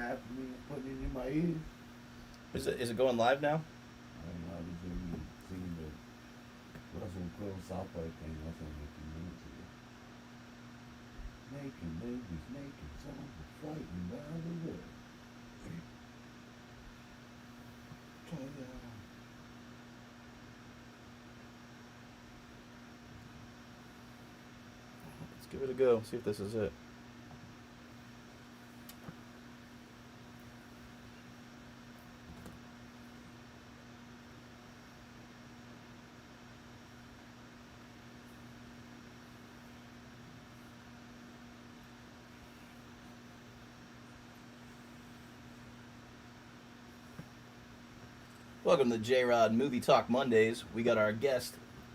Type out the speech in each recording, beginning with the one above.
half of me and putting it in my ears. Is it going live now? I don't know. I was singing the Russell Crowe South Park thing. That's only a few minutes ago. Making babies, making songs, frightened by the world. Let's give it a go. See if this is it. Welcome to Jayrod Movie Talk Mondays. We got our guest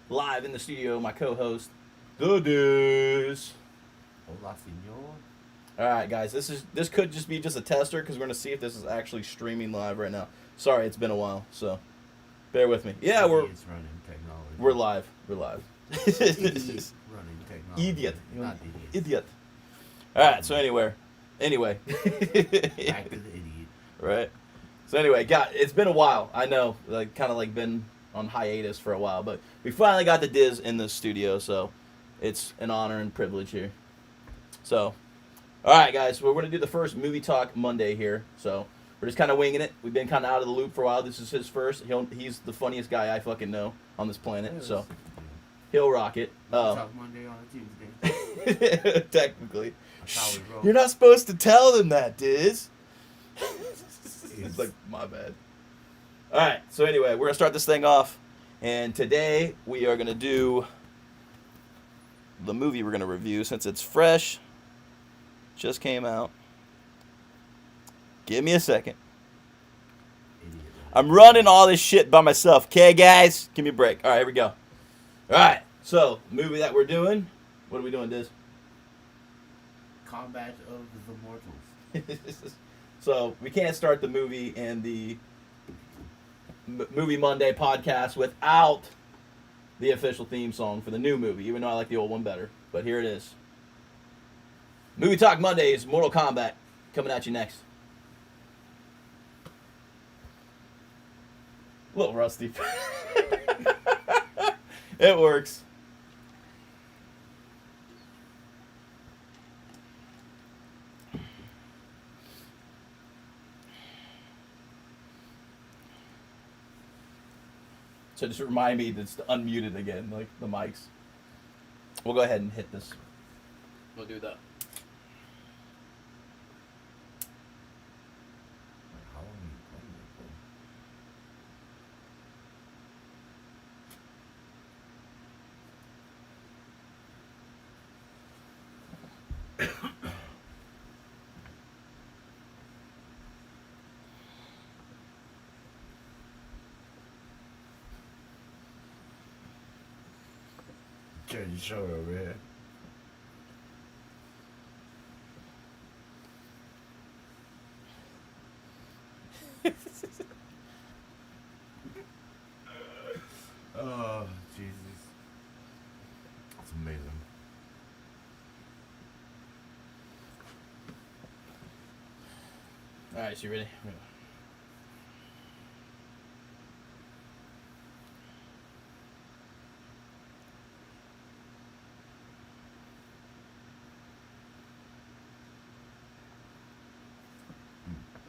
live in the studio, my co-host, The Diz. Hola, senor. All right, guys, this could just be just a tester because we're gonna see if this is actually streaming live right now. Sorry, it's been a while, so bear with me. Yeah, It's running technology. we're live. We're live. Idiot running technology. Idiot. Not idiot. Idiot. All right. So anyway. Back to the idiot. Right. So anyway, it's been a while. I know, like kind of like been on hiatus for a while, but we finally got the Diz in the studio, so it's an honor and privilege here. So, all right, guys, we're going to do the first Movie Talk Monday here. So we're just kind of winging it. We've been kind of out of the loop for a while. This is his first. He's the funniest guy I fucking know on this planet, so he'll rock it. Talk Monday on a Tuesday. Technically. That's how we roll. You're not supposed to tell them that, Diz. It's like, my bad. All right, so anyway, we're going to start this thing off. And today we are going to do the movie we're going to review since it's fresh. Just came out. Give me a second. Idiot. I'm running all this shit by myself. Okay, guys? Give me a break. All right, here we go. All right, so movie that we're doing. What are we doing, Diz? Combat of the Mortals. So we can't start the movie in the Movie Monday podcast without the official theme song for the new movie, even though I like the old one better. But here it is. Movie Talk Mondays, Mortal Kombat, coming at you next. A little rusty. It works. So just remind me to unmute it again, like the mics. We'll go ahead and hit this. We'll do that. How long are you playing it for? Jersey Shore over here. Oh, Jesus. That's amazing. All right, so you ready?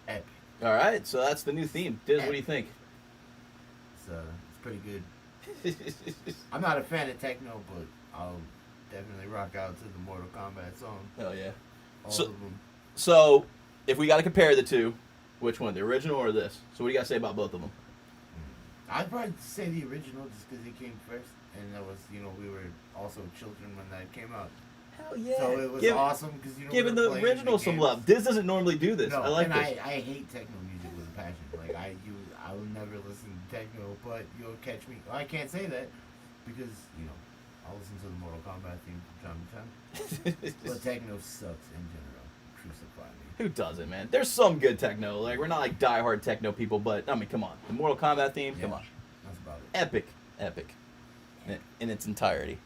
Epic. All right, so that's the new theme. Diz, what do you think? It's pretty good. I'm not a fan of techno, but I'll definitely rock out to the Mortal Kombat song. Hell yeah. All So- of them. So, if we got to compare the two, which one, the original or this? So what do you got to say about both of them? I'd probably say the original just because it came first, and that was, we were also children when that came out. Hell yeah. So it was Give- awesome because Giving the original some love. Diz doesn't normally do this. No, I like and this. I hate techno music with a passion. Like I will never listen to techno, but you'll catch me. I can't say that because I'll listen to the Mortal Kombat theme from time to time. But techno sucks in general. Crucify me. Who doesn't, man? There's some good techno. Like, we're not like diehard techno people, but I mean, come on. The Mortal Kombat theme, come Yeah. on. That's about it. Epic. In its entirety.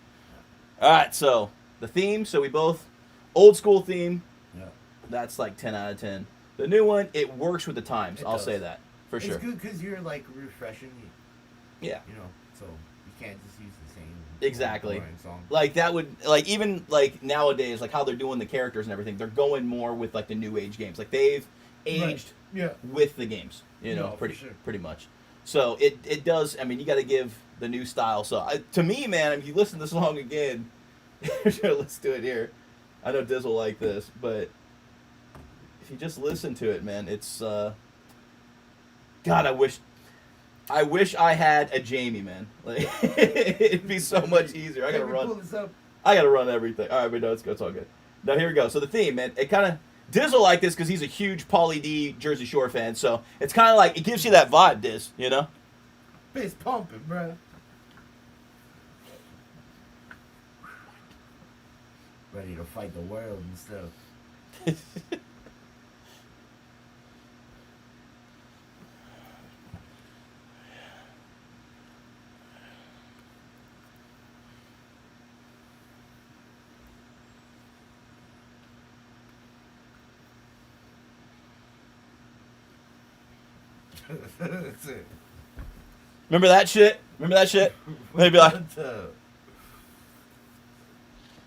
All right, so the theme. So we both old school theme. Yeah. That's like 10 out of 10. The new one, it works with the times. I'll does. say that for sure. It's good because you're like refreshing. Yeah. You know, so you can't just use the same. Exactly. boring song. Like that would like even like nowadays, like how they're doing the characters and everything. They're going more with like the new age games. Like they've aged Yeah. with the games. You know, No, for pretty sure. pretty much. So it does. I mean, you got to give the new style. So to me, man, if you listen to this song again, let's do it here. I know Diz will like this, but if you just listen to it, man, it's God. I wish I had a Jamie, man. Like it'd be so much easier. I gotta run. Pull this up. I gotta run everything. All right, but no, it's all good. Now here we go. So the theme, man, it kind of Diz will like this because he's a huge Pauly D Jersey Shore fan. So it's kind of like it gives you that vibe, Diz. You know? Bass pumping, bro. Ready to fight the world and stuff. That's it. Remember that shit? Remember that shit? Maybe like What the-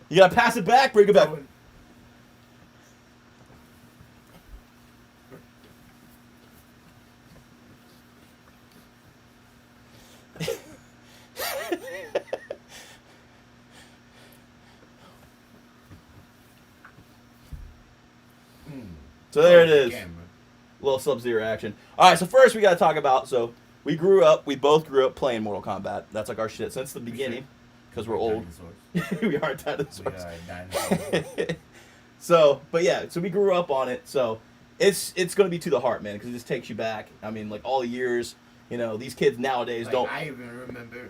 you gotta pass it back, bring it back. So there it is. Camera. Little Sub-Zero action. All right, so first we got to talk about, so we both grew up playing Mortal Kombat. That's like our shit since the beginning, because we're old. Dinosaurs. We are dinosaurs. We are dinosaurs. So, but yeah, so we grew up on it. So it's going to be to the heart, man, because it just takes you back. I mean, like all the years, you know, these kids nowadays Like, don't. I even remember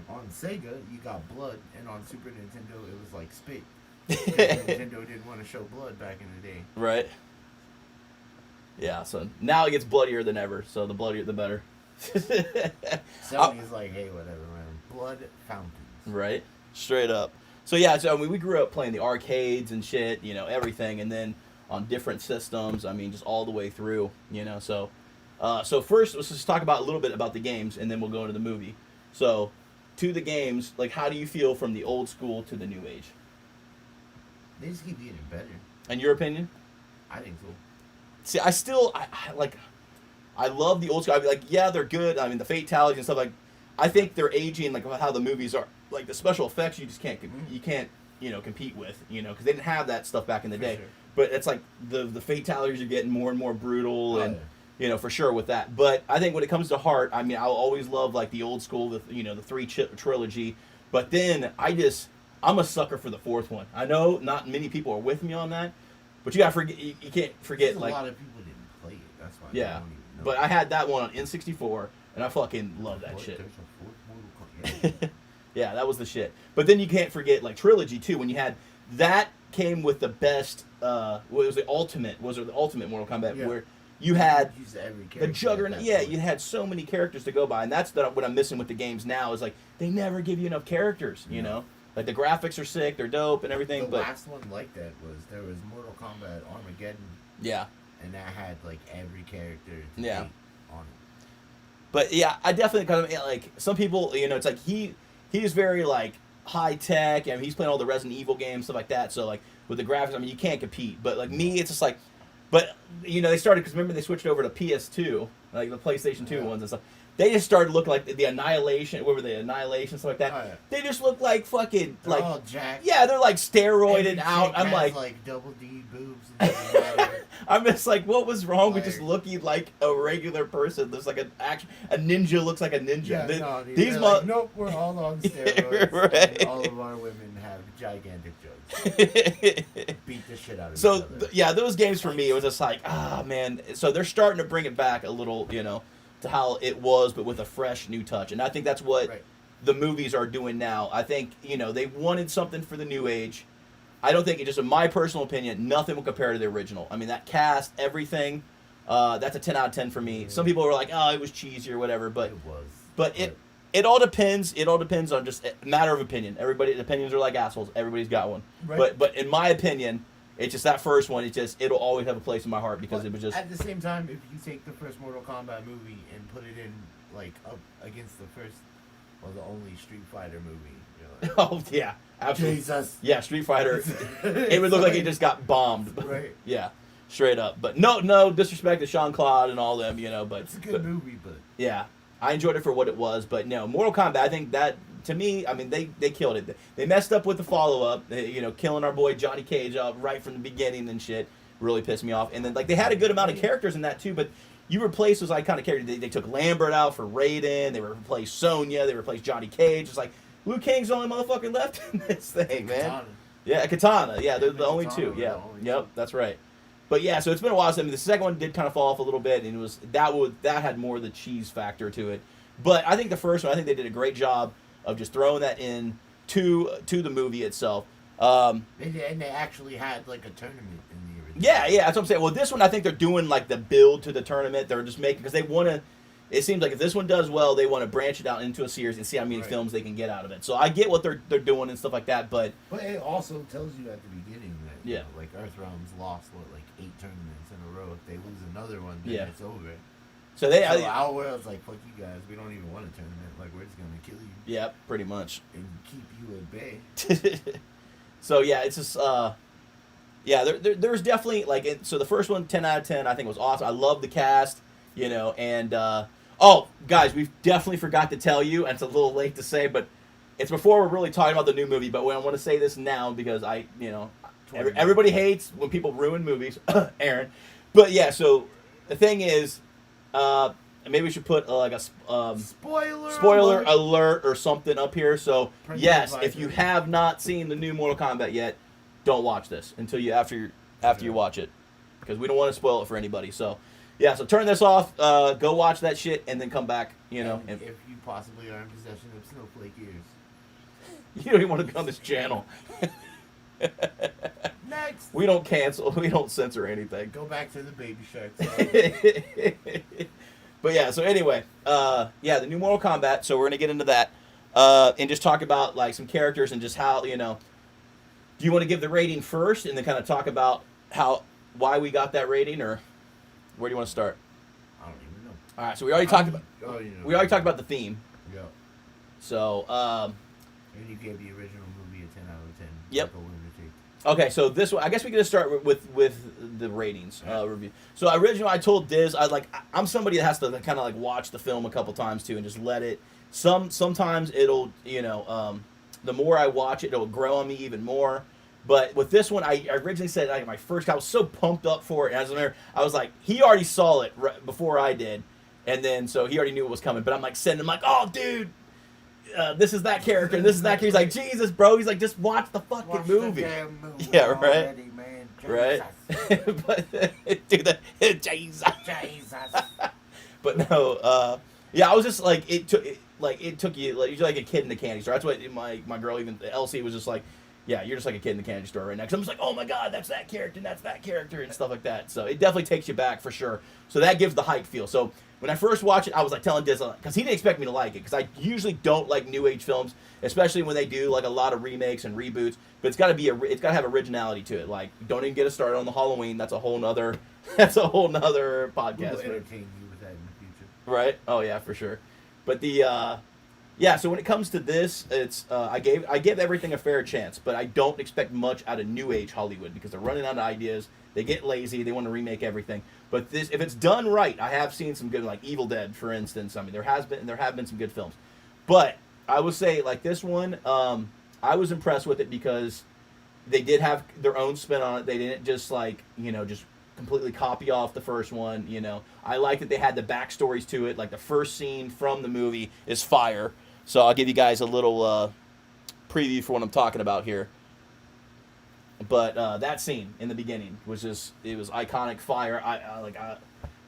on Sega, you got blood, and on Super Nintendo, it was like spit. 'Cause Nintendo didn't want to show blood back in the day. Right. Yeah, so now it gets bloodier than ever. So the bloodier, the better. Sony's like, hey, whatever, man. Blood fountains. Right, straight up. So yeah, so I mean, we grew up playing the arcades and shit, you know, everything, and then on different systems. I mean, just all the way through, you know. So, so first, let's just talk about a little bit about the games, and then we'll go into the movie. So, to the games, like, how do you feel from the old school to the new age? They just keep getting better. In your opinion? I think so. See, I love the old school. I mean, like, yeah, they're good. I mean, the fatalities and stuff, like, I think they're aging, like, how the movies are. Like, the special effects, you just can't, you know, compete with, you know, because they didn't have that stuff back in the day. Sure. But it's like the fatalities are getting more and more brutal, and yeah. you know, for sure with that. But I think when it comes to heart, I mean, I'll always love like the old school, the the three trilogy. But then I'm a sucker for the fourth one. I know not many people are with me on that, but you gotta forget. You can't forget A like lot of people didn't play it. That's why. yeah. I don't even know. But I had that one on N64, and I fucking love that What? shit. There's a fourth Mortal Kombat. Yeah, that was the shit. But then you can't forget like trilogy too. When you had that came with the best. What was the ultimate? Was it the ultimate Mortal Kombat Yeah. where you had Use every the character Juggernaut? at that Yeah, point. you had so many characters to go by, and that's what I'm missing with the games now. Is like they never give you enough characters. You know, like the graphics are sick, they're dope, and everything. The but last one like that was Mortal Kombat Armageddon, yeah, and that had like every character to Yeah. date on it. but yeah, I definitely kind of like some people. You know, it's like he's very like high tech, and he's playing all the Resident Evil games, stuff like that. So like with the graphics, I mean, you can't compete. But like me, it's just like, but you know, they started because remember they switched over to PS2, like the PlayStation 2 Yeah. ones and stuff. They just started looking like the Annihilation, what were they, Annihilation, stuff like that. Oh, yeah. They just look like fucking They're like all jacked. yeah, they're like steroided Every out. chick I'm has, like double D boobs. And doesn't matter. I'm just like, what was wrong with just Like- looking like a regular person? There's like a ninja looks like a ninja. Yeah, They- no, dude, these they're mo- like, nope, we're all on steroids. Right. And all of our women have gigantic jugs. Beat the shit out of So each other. yeah, those games for me, it was just like, ah man. So they're starting to bring it back a little, you know, to how it was, but with a fresh new touch. And I think that's what Right. the movies are doing now. I think they wanted something for the new age. I don't think it just in my personal opinion, nothing will compare to the original. I mean that cast, everything. That's a 10 out of 10 for me. Some people were like, oh, it was cheesy or whatever, but It was. it all depends. It all depends on just a matter of opinion. Everybody opinions are like assholes. Everybody's got one. Right. But in my opinion, It's just that first one. It'll always have a place in my heart because it was just. At the same time, if you take the first Mortal Kombat movie and put it in like up against the first, well, the only Street Fighter movie, you're like, Oh yeah, absolutely. Jesus. Yeah, Street Fighter. It would look like it just got bombed. Right. Yeah, straight up. But no disrespect to Jean-Claude and all them, But It's a good movie, but yeah, I enjoyed it for what it was. But no, Mortal Kombat. I think that to me, I mean, they killed it. They messed up with the follow-up. Killing our boy Johnny Cage up right from the beginning and shit really pissed me off. And then like they had a good amount of characters in that too, but you replaced those iconic characters. They took Lambert out for Raiden. They replaced Sonya. They replaced Johnny Cage. It's like Liu Kang's the only motherfucker left in this thing, man. Katana. Yeah, Katana. Yeah, they're the only Katana two. Yeah, the only yep, two. that's right. But yeah, so it's been a while. So, I mean, the second one did kind of fall off a little bit, and it was that had more of the cheese factor to it. But I think the first one, I think they did a great job of just throwing that in to the movie itself. And they actually had like a tournament in the original. Yeah, that's what I'm saying. Well, this one, I think they're doing like the build to the tournament. They're just making because they want to. It seems like if this one does well, they want to branch it out into a series and see how many films they can get out of it. So I get what they're doing and stuff like that, but it also tells you at the beginning that Yeah. like Earthrealm's lost like 8 tournaments in a row. If they lose another one, then Yeah. it's over. so they, So our world's like, fuck you guys. We don't even want a tournament. Like we're just gonna kill you yeah, pretty much. and keep you at bay. So yeah, it's just there's definitely like so the first one 10 out of 10 I think was awesome. I love the cast, and oh guys, we definitely forgot to tell you, and it's a little late to say, but it's before we're really talking about the new movie, but I want to say this now because everybody hates when people ruin movies, Aaron. But yeah, so the thing is, maybe we should put like a spoiler alert or something up here. So yes, if you have not seen the new Mortal Kombat yet, don't watch this until after you watch it, because we don't want to spoil it for anybody. So yeah, so turn this off, go watch that shit, and then come back. And if you possibly are in possession of snowflake ears. You don't even want to be on this channel. Next. We don't cancel. We don't censor anything. Go back to the Baby Shark song. But yeah, so anyway, the new Mortal Kombat. So we're gonna get into that, and just talk about like some characters and just how Do you want to give the rating first, and then kind of talk about why we got that rating, or where do you want to start? I don't even know. All right, so we already talked about we already talked about the theme. Yeah. So And you gave the original movie a 10 out of 10. Yep. Like a lunatic. okay, so this one, I guess we can just start with the ratings review. So originally, I told Diz, I'm somebody that has to kind of like watch the film a couple times too, and just let it. Sometimes it'll the more I watch it, it'll grow on me even more. But with this one, I originally said I was so pumped up for it. And I was like, he already saw it before I did, and then so he already knew it was coming. But I'm like sending him like, oh dude. This is that character, and this is that character. He's like, Jesus, bro. He's like, just watch the fucking movie. The damn movie. Yeah, right. Already, man. Right? But dude, Jesus. But no, I was just like, it took you like you're like a kid in the candy store. That's what my girl, even Elsie, was just like, yeah, you're just like a kid in the candy store right now. Because I'm just like, oh my god, that's that character, and that's that character, and stuff like that. So it definitely takes you back for sure. So that gives the hype feel. So when I first watched it, I was like telling Diz, because he didn't expect me to like it, because I usually don't like new age films, especially when they do like a lot of remakes and reboots. But it's got to have originality to it. Like, don't even get us started on the Halloween. That's a whole nother podcast. We'll entertain you with that in the future. Right? Oh yeah, for sure. But so when it comes to this, it's I give everything a fair chance, but I don't expect much out of new age Hollywood because they're running out of ideas. They get lazy. They want to remake everything. But this, if it's done right, I have seen some good, like Evil Dead, for instance. I mean, there have been some good films. But I would say, like this one, I was impressed with it because they did have their own spin on it. They didn't just just completely copy off the first one. I like that they had the backstories to it. Like the first scene from the movie is fire. So I'll give you guys a little preview for what I'm talking about here. But that scene in the beginning was it was iconic fire.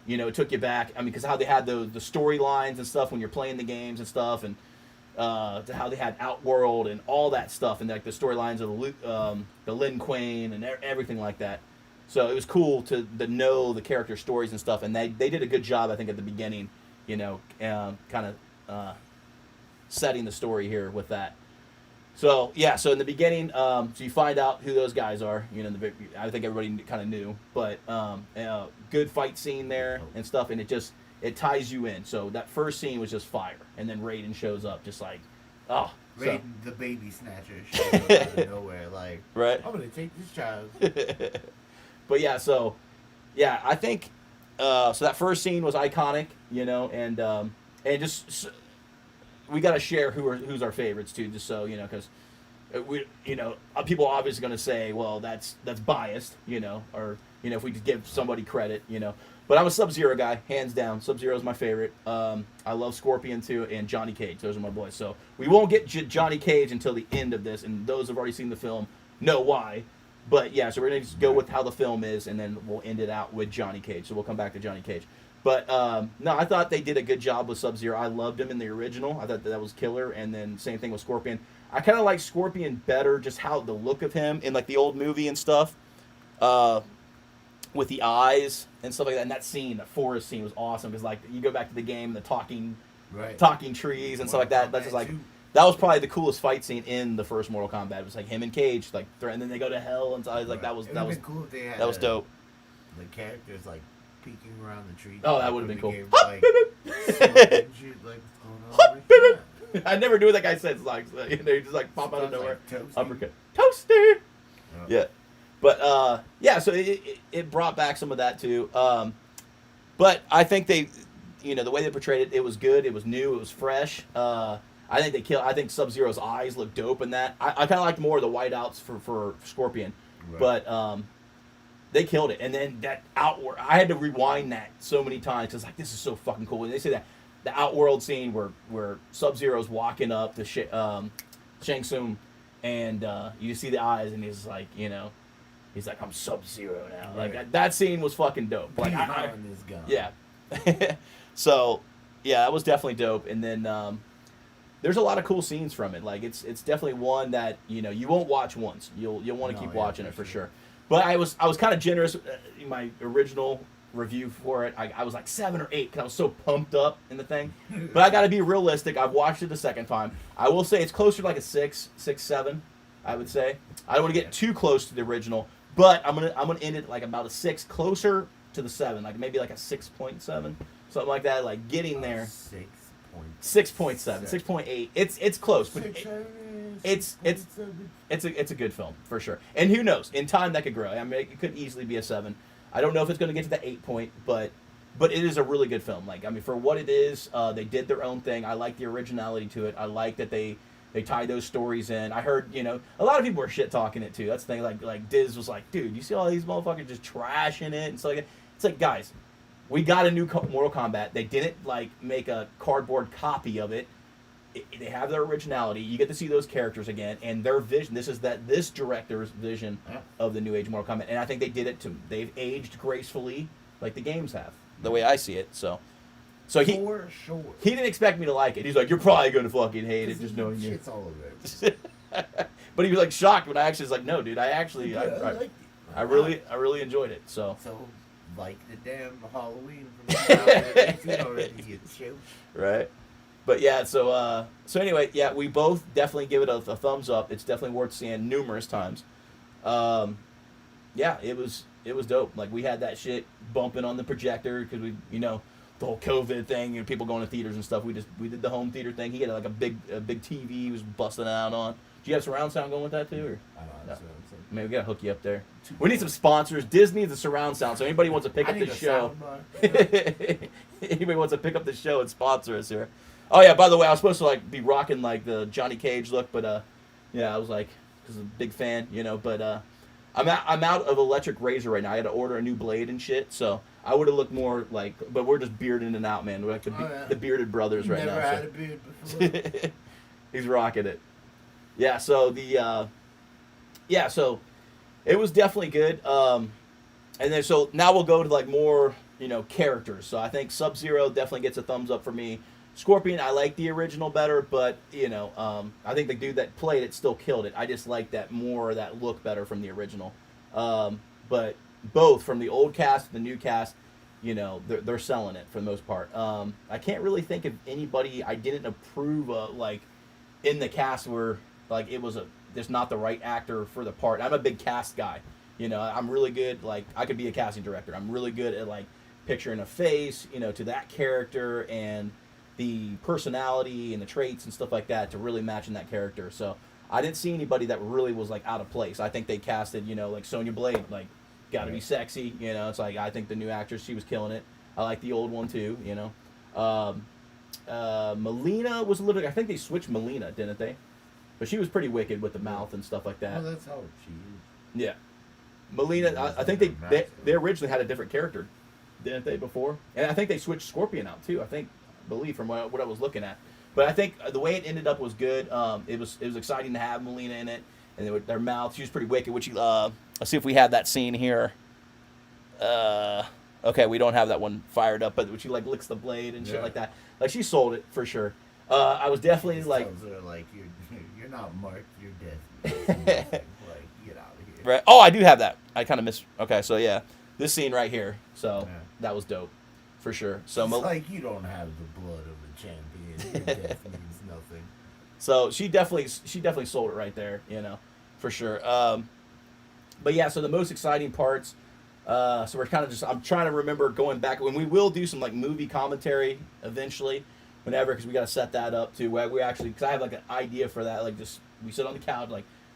It took you back. I mean, because how they had the storylines and stuff when you're playing the games and stuff, and to how they had Outworld and all that stuff, and like the storylines of the Lin Kuei and everything like that. So it was cool to know the character stories and stuff, and they did a good job, I think, at the beginning. Kind of setting the story here with that. So yeah, so in the beginning, so you find out who those guys are. You know, I think everybody kind of knew, but good fight scene there and stuff, and it ties you in. So that first scene was just fire, and then Raiden shows up, just like, oh, Raiden, the baby snatcher, shows up out of nowhere, like, right? I'm gonna take this child. But yeah, so yeah, I think so. That first scene was iconic, you know, and just. We got to share who's our favorites too, just so you know, because we, you know, people are obviously going to say, well, that's biased, you know, or you know, if we could give somebody credit, you know. But I'm a Sub-Zero guy, hands down. Sub-Zero is my favorite. I love Scorpion too, and Johnny Cage. Those are my boys. So we won't get Johnny Cage until the end of this, and those who've already seen the film know why. But yeah, so we're gonna just go with how the film is, and then we'll end it out with Johnny Cage. So we'll come back to Johnny Cage. But no, I thought they did a good job with Sub-Zero. I loved him in the original. I thought that was killer. And then same thing with Scorpion. I kind of like Scorpion better, just how the look of him in like the old movie and stuff, with the eyes and stuff like that. And that scene, that forest scene, was awesome because like you go back to the game, the talking trees and stuff like that. That's just like that was probably the coolest fight scene in the first Mortal Kombat. It was like him and Cage, like, and then they go to hell and so I was like that was cool if they had that was dope. The characters like peeking around the tree. Oh, that would have been cool. Like, what's going on? I never knew what that guy said. It's like, you know, he just like pop out of nowhere. Like Uppercut. Toasty! Oh. Yeah. But, yeah, so it brought back some of that too. But I think they, you know, the way they portrayed it, it was good. It was new. It was fresh. I think Sub-Zero's eyes look dope in that. I kind of liked more of the whiteouts for Scorpion. Right. But, they killed it, and then that outward. I had to rewind that so many times because like this is so fucking cool. And they say that the outworld scene where Sub-Zero's walking up to Shang Tsung, and you see the eyes, and he's like, you know, he's like, I'm Sub-Zero now. Right. Like that scene was fucking dope. Like yeah. So yeah, that was definitely dope. And then there's a lot of cool scenes from it. Like it's definitely one that you know you won't watch once. You'll want to keep watching it for sure. But I was kind of generous in my original review for it. I was like 7 or 8 because I was so pumped up in the thing. But I got to be realistic. I've watched it the second time. I will say it's closer to like a 6, 7. I would say I don't want to get too close to the original, but I'm gonna end it like about a 6, closer to the 7, like maybe like a 6.7, something like that. Like getting there. 6.7, 6.8. It's close, but it's a good film for sure. And who knows? In time, that could grow. I mean, it could easily be a 7. I don't know if it's going to get to the 8 point, but it is a really good film. Like I mean, for what it is, they did their own thing. I like the originality to it. I like that they tie those stories in. I heard a lot of people were shit talking it too. That's the thing. Like Diz was like, dude, you see all these motherfuckers just trashing it and stuff like that. It's like, guys, we got a new Mortal Kombat. They didn't like make a cardboard copy of it. They have their originality. You get to see those characters again and their vision. This director's vision of the new age Mortal Kombat, and I think they did it too. They've aged gracefully, like the games have. The way I see it. So he he didn't expect me to like it. He's like, you're probably gonna fucking hate it, just knowing you. Shit's all over it. But he was like shocked when I actually was like, no, dude, I really enjoyed it. So like the damn Halloween from right. But yeah, so anyway, yeah, we both definitely give it a thumbs up. It's definitely worth seeing numerous times. Yeah, it was dope. Like we had that shit bumping on the projector because we, the whole COVID thing and people going to theaters and stuff. We did the home theater thing. He had like a big TV he was busting out on. Do you have surround sound going with that too, or? I don't know. No. Maybe we gotta hook you up there. We need some sponsors. Disney needs a surround sound, so anybody wants to pick up the show. Anybody wants to pick up the show and sponsor us here. Oh yeah, by the way, I was supposed to like be rocking like the Johnny Cage look, but yeah, I was like, because I'm a big fan, but I'm out of electric razor right now. I had to order a new blade and shit, so I would have looked more like, but we're just bearding it out, man. We're like the bearded brothers right now. Never had a beard before. He's rocking it. Yeah, so so it was definitely good. And then so now we'll go to like more, characters. So I think Sub-Zero definitely gets a thumbs up for me. Scorpion, I like the original better, but I think the dude that played it still killed it. I just like that look better from the original. But both from the old cast to the new cast, they're selling it for the most part. I can't really think of anybody I didn't approve of, like in the cast where like it was just not the right actor for the part. I'm a big cast guy. You know, I'm really good. Like I could be a casting director. I'm really good at like picturing a face, you know, to that character and the personality and the traits and stuff like that to really match in that character. So I didn't see anybody that really was like out of place. I think they casted, you know, like Sonya Blade, like got to be sexy. You know, it's like I think the new actress, she was killing it. I like the old one too. You know, Melina was a little. I think they switched Melina, didn't they? But she was pretty wicked with the mouth and stuff like that. Well, that's how she is. Yeah, Melina. I think they originally had a different character, didn't they, before? And I think they switched Scorpion out too. I believe from what I was looking at. But I think the way it ended up was good. It was exciting to have Melina in it, and their mouth. She was pretty wicked. Which let's see if we have that scene here. Okay, we don't have that one fired up, but when she like licks the blade and shit like that. Like she sold it for sure. I was definitely like, her, like you're not marked, you're dead. Like get out of here. Right. Oh, I do have that. I kind of missed. Okay, so yeah, this scene right here. So that was dope, for sure. So it's like you don't have the blood of a champion. Your death means nothing. So she definitely sold it right there. You know, for sure. But yeah, so the most exciting parts. So we're kind of I'm trying to remember going back when we will do some like movie commentary eventually, whenever, because we got to set that up too. Where we actually, because I have like an idea for that. Like just we sit on the couch,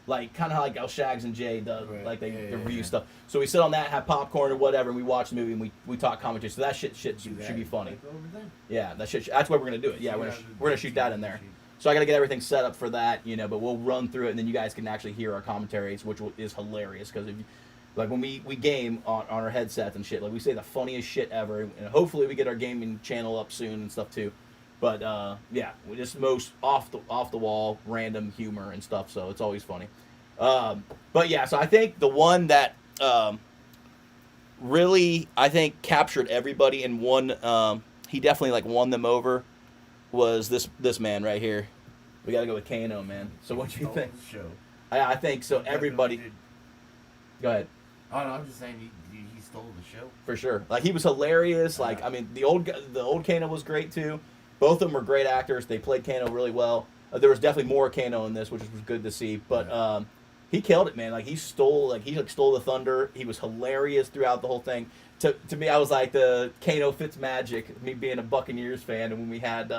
like kind of like how Shags and Jay does, like they review stuff. So we sit on that, have popcorn or whatever, and we watch the movie and we talk commentary. So that shit should be funny. Like over there? Yeah, that's where we're gonna do it. Yeah, we're gonna shoot that in there. So I got to get everything set up for that, you know. But we'll run through it, and then you guys can actually hear our commentaries, which is hilarious because if you, like when we game on our headsets and shit, like we say the funniest shit ever, and hopefully we get our gaming channel up soon and stuff too. But yeah, we just most off the wall random humor and stuff, so it's always funny. But yeah, so I think the one that really I think captured everybody and won, he definitely like won them over, was this man right here. We got to go with Kano, man. So what do you think? Show. I think so. Everybody. Go ahead. Oh no, I'm just saying he stole the show. For sure. Like he was hilarious. Like I mean, the old Kano was great too. Both of them were great actors. They played Kano really well. There was definitely more Kano in this, which was good to see. But he killed it, man. Like he stole the thunder. He was hilarious throughout the whole thing. To me, I was like the Kano Fitzmagic. Me being a Buccaneers fan, and when we had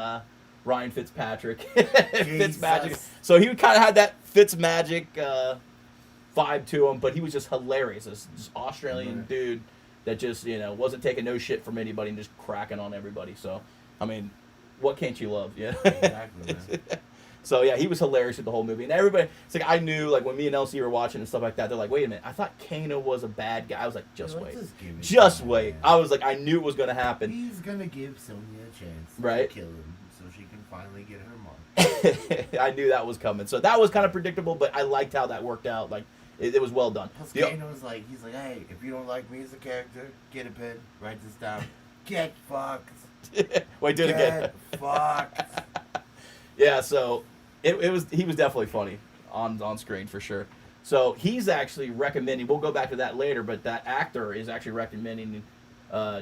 Ryan Fitzpatrick, Fitzmagic. So he kind of had that Fitzmagic vibe to him, but he was just hilarious. This Australian dude that just, you know, wasn't taking no shit from anybody and just cracking on everybody. So, I mean, what can't you love? Yeah. Exactly, man. So yeah, he was hilarious with the whole movie, and everybody. It's like I knew, like when me and Elsie were watching and stuff like that. They're like, "Wait a minute, I thought Kano was a bad guy." I was like, "Just wait, just wait." Man. I was like, I knew it was gonna happen. He's gonna give Sonya a chance, right? To kill him, so she can finally get her mark. I knew that was coming, so that was kind of predictable, but I liked how that worked out. Like it was well done. Plus, Kano was like, he's like, "Hey, if you don't like me as a character, get a pen, write this down. Get fucked." Wait, do it again. Get fucked. Yeah, so. He was definitely funny on screen for sure. So he's actually recommending. We'll go back to that later, but that actor is actually recommending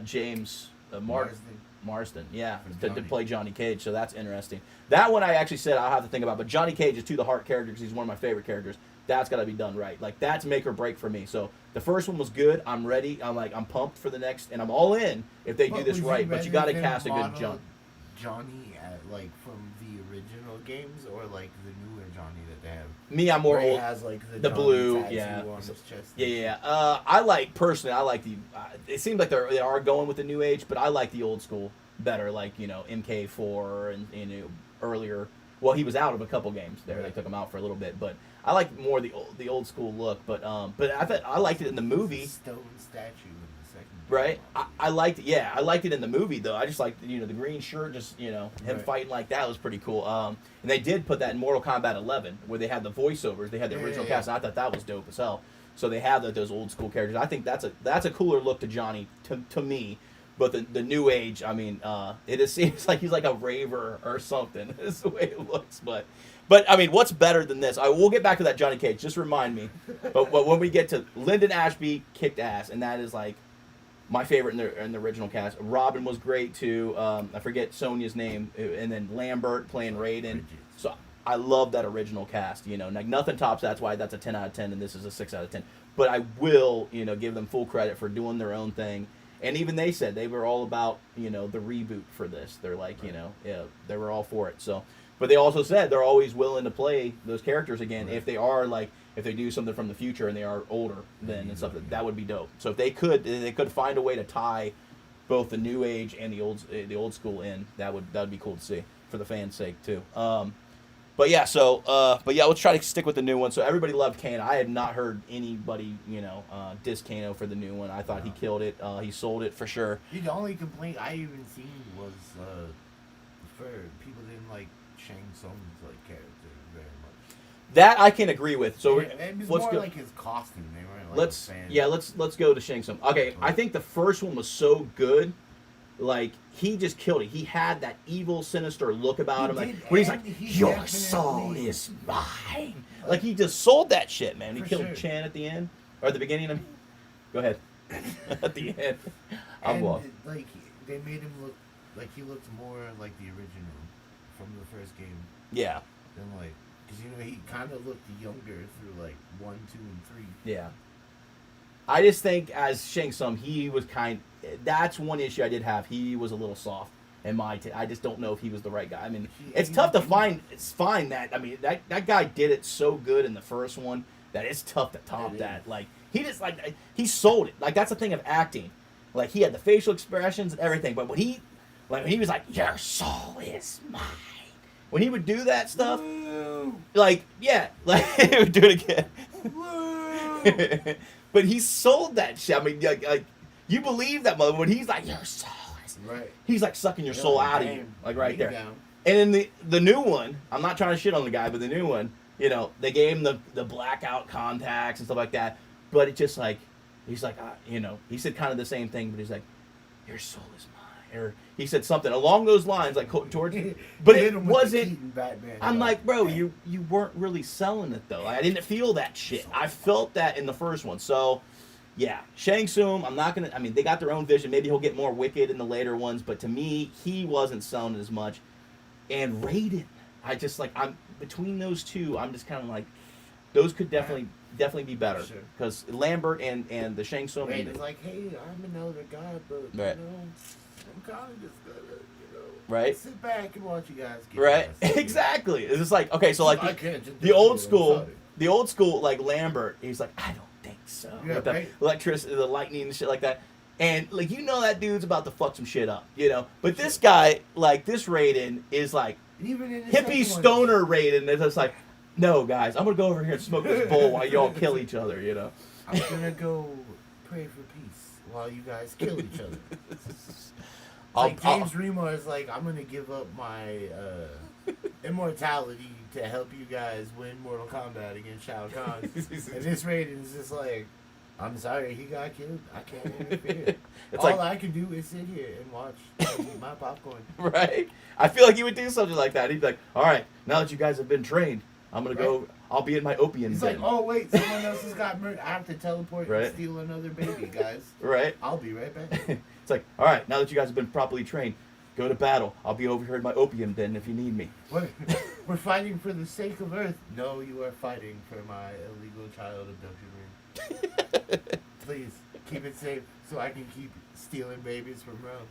James Marsden, yeah, to play Johnny Cage. So that's interesting. That one I actually said I'll have to think about. But Johnny Cage is to the heart character because he's one of my favorite characters. That's got to be done right. Like that's make or break for me. So the first one was good. I'm ready. I'm pumped for the next, and I'm all in if they do this right. But you got to cast a good Johnny, like from the original games, or like the newer Johnny that they have? Me, I'm more old. Has like the blue, on his chest. Yeah. I like the. It seems like they are going with the new age, but I like the old school better. Like MK4 and earlier. Well, he was out of a couple games there. They took him out for a little bit, but I like more the old school look. But I thought I liked it in the movie. Stone statue. Right, I liked it. Yeah, I liked it in the movie though. I just liked the green shirt, just him fighting like that was pretty cool. And they did put that in Mortal Kombat 11 where they had the voiceovers. They had the original cast. And I thought that was dope as hell. So they have those old school characters. I think that's a cooler look to Johnny to me. But the new age, I mean, it seems like he's like a raver or something. Is the way it looks, but I mean, what's better than this? We'll get back to that Johnny Cage. Just remind me. But when we get to Lyndon Ashby kicked ass, and that is like. My favorite in the original cast. Robin was great too. I forget Sonya's name, and then Lambert playing Raiden. So I love that original cast. You know, like nothing tops that's why that's a 10 out of 10, and this is a 6 out of 10. But I will, you know, give them full credit for doing their own thing. And even they said they were all about, you know, the reboot for this. They're like, you know, yeah, they were all for it. So, but they also said they're always willing to play those characters again if they are like, if they do something from the future and they are older then and stuff. That would be dope. So if they could find a way to tie both the new age and the old school in, that would be cool to see for the fans' sake too. But yeah, let's try to stick with the new one. So everybody loved Kano. I had not heard anybody, you know, diss Kano for the new one. I thought he killed it. He sold it for sure. The only complaint I even seen was for people didn't like Shang Tsung's like character very much. That I can agree with. So it was more like his costume. They weren't like let's go to Shang Tsung. Okay, I think the first one was so good. Like, he just killed it. He had that evil, sinister look about him. Like, when he's like, your soul is mine. Like, he just sold that shit, man. He killed Chan at the end. Or at the beginning, I mean. Go ahead. At the end. Like, they made him look like he looked more like the original from the first game. Yeah. Than, like, because, you know, he kind of looked younger through, like, 1, 2, and 3. Yeah. I just think as Shang Tsung, he was that's one issue I did have. He was a little soft in my I just don't know if he was the right guy. I mean, it's tough to find that. I mean, that guy did it so good in the first one that it's tough to top that. Like, he just, like, he sold it. Like, that's the thing of acting. Like, he had the facial expressions and everything, but when he was like, your soul is mine. When he would do that stuff, like, yeah, like, he would do it again. But he sold that shit. I mean, like you believe that mother when he's like, your soul is right. He's like sucking your soul out of you, like right there. Down. And in the new one, I'm not trying to shit on the guy, but the new one, you know, they gave him the blackout contacts and stuff like that. But it's just like, he's like, you know, he said kind of the same thing, but he's like, your soul is mine, or he said something along those lines, like towards. But it wasn't. I'm like, bro, you weren't really selling it though. I didn't feel that shit. I felt that in the first one. So, yeah, Shang Tsung. I'm not gonna. I mean, they got their own vision. Maybe he'll get more wicked in the later ones. But to me, he wasn't selling as much. And Raiden, I just like. I'm between those two. I'm just kind of like, those could definitely be better because Lambert and the Shang Tsung. Raiden's like, hey, I'm another guy, but you know, I'm kind of just gonna, you know, right? Sit back and watch you guys get right. Exactly. It's just like, okay, so like the old school like Lambert, he's like, I don't think so. Yeah, with the electricity, the lightning and shit like that. And like, you know, that dude's about to fuck some shit up, you know. But this guy, like this Raiden, is like hippie stoner Raiden. It's just like, no, guys, I'm gonna go over here and smoke this bowl while y'all kill each other, you know. I'm gonna go pray for peace while you guys kill each other. Like James Remar is like, I'm gonna give up my immortality to help you guys win Mortal Kombat against Shao Kahn. And this Raiden is just like, I'm sorry, he got killed. I can't interfere. All I can do is sit here and watch and eat my popcorn. Right? I feel like he would do something like that. He'd be like, all right, now that you guys have been trained, I'm going to go, I'll be in my opium He's den. like, oh, wait, someone else has got murdered. I have to teleport and steal another baby, guys. Right? I'll be right back. It's like, all right, now that you guys have been properly trained, go to battle. I'll be over here in my opium den if you need me. We're fighting for the sake of Earth. No, you are fighting for my illegal child abduction ring. Please, keep it safe so I can keep stealing babies from Rome.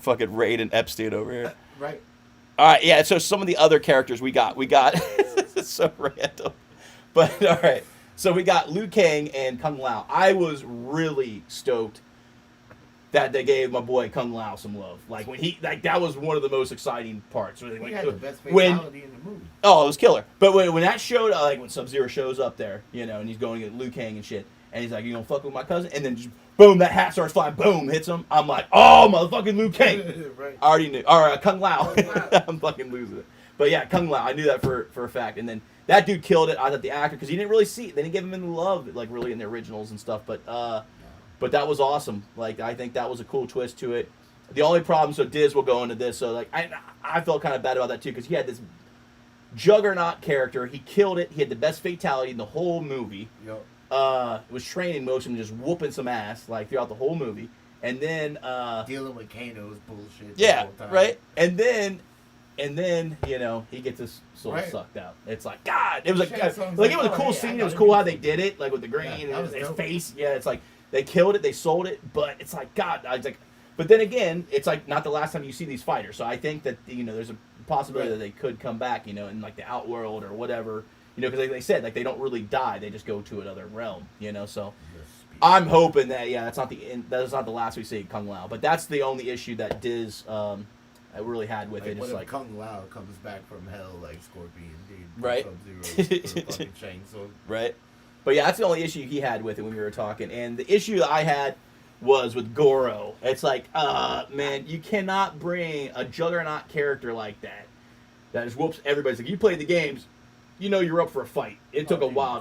Fucking Raiden Epstein over here. Right. All right, yeah, so some of the other characters we got it's so random. But, all right, so we got Liu Kang and Kung Lao. I was really stoked that they gave my boy Kung Lao some love. Like, when that was one of the most exciting parts. He had the best fatality in the movie. Oh, it was killer. But when that showed, like, when Sub-Zero shows up there, you know, and he's going at Liu Kang and shit, and he's like, you gonna fuck with my cousin? And then just, boom, that hat starts flying, boom, hits him. I'm like, oh, motherfucking Liu Kang. Right. I already knew. Or Kung Lao. I'm fucking losing it. But yeah, Kung Lao, I knew that for a fact. And then that dude killed it. I thought the actor, because you didn't really see it. They didn't give him any love, like, really in the originals and stuff. But that was awesome. Like, I think that was a cool twist to it. The only problem, so Diz will go into this. So, like, I felt kind of bad about that, too, because he had this juggernaut character. He killed it. He had the best fatality in the whole movie. Yep. Was training motion, just whooping some ass, like, throughout the whole movie. And then... dealing with Kano's bullshit. Yeah, right? And then And then, you know, he gets his soul Right. sucked out. It's like, God, it was like, Shit, so it's it was a oh, cool hey, scene. I It was gotta cool do how they something. did it, like with the green Yeah, and that was his dope. face. Yeah, it's like they killed it, they sold it, but it's like, God, I was like, but then again, it's like not the last time you see these fighters. So I think that, you know, there's a possibility Right. that they could come back, you know, in like the Outworld or whatever, you know, because they said like they don't really die, they just go to another realm, you know. So I'm hoping that that's not the end, that's not the last we see of Kung Lao, but that's the only issue that Diz I really had with Like, it. what It's if like, Kung Lao comes back from hell like Scorpion, dude? Right. Sub-Zero for fucking chainsaw. right? But yeah, that's the only issue he had with it when we were talking. And the issue that I had was with Goro. It's like, man, you cannot bring a juggernaut character like that just whoops everybody. It's like, you played the games, you know you're up for a fight. It took a while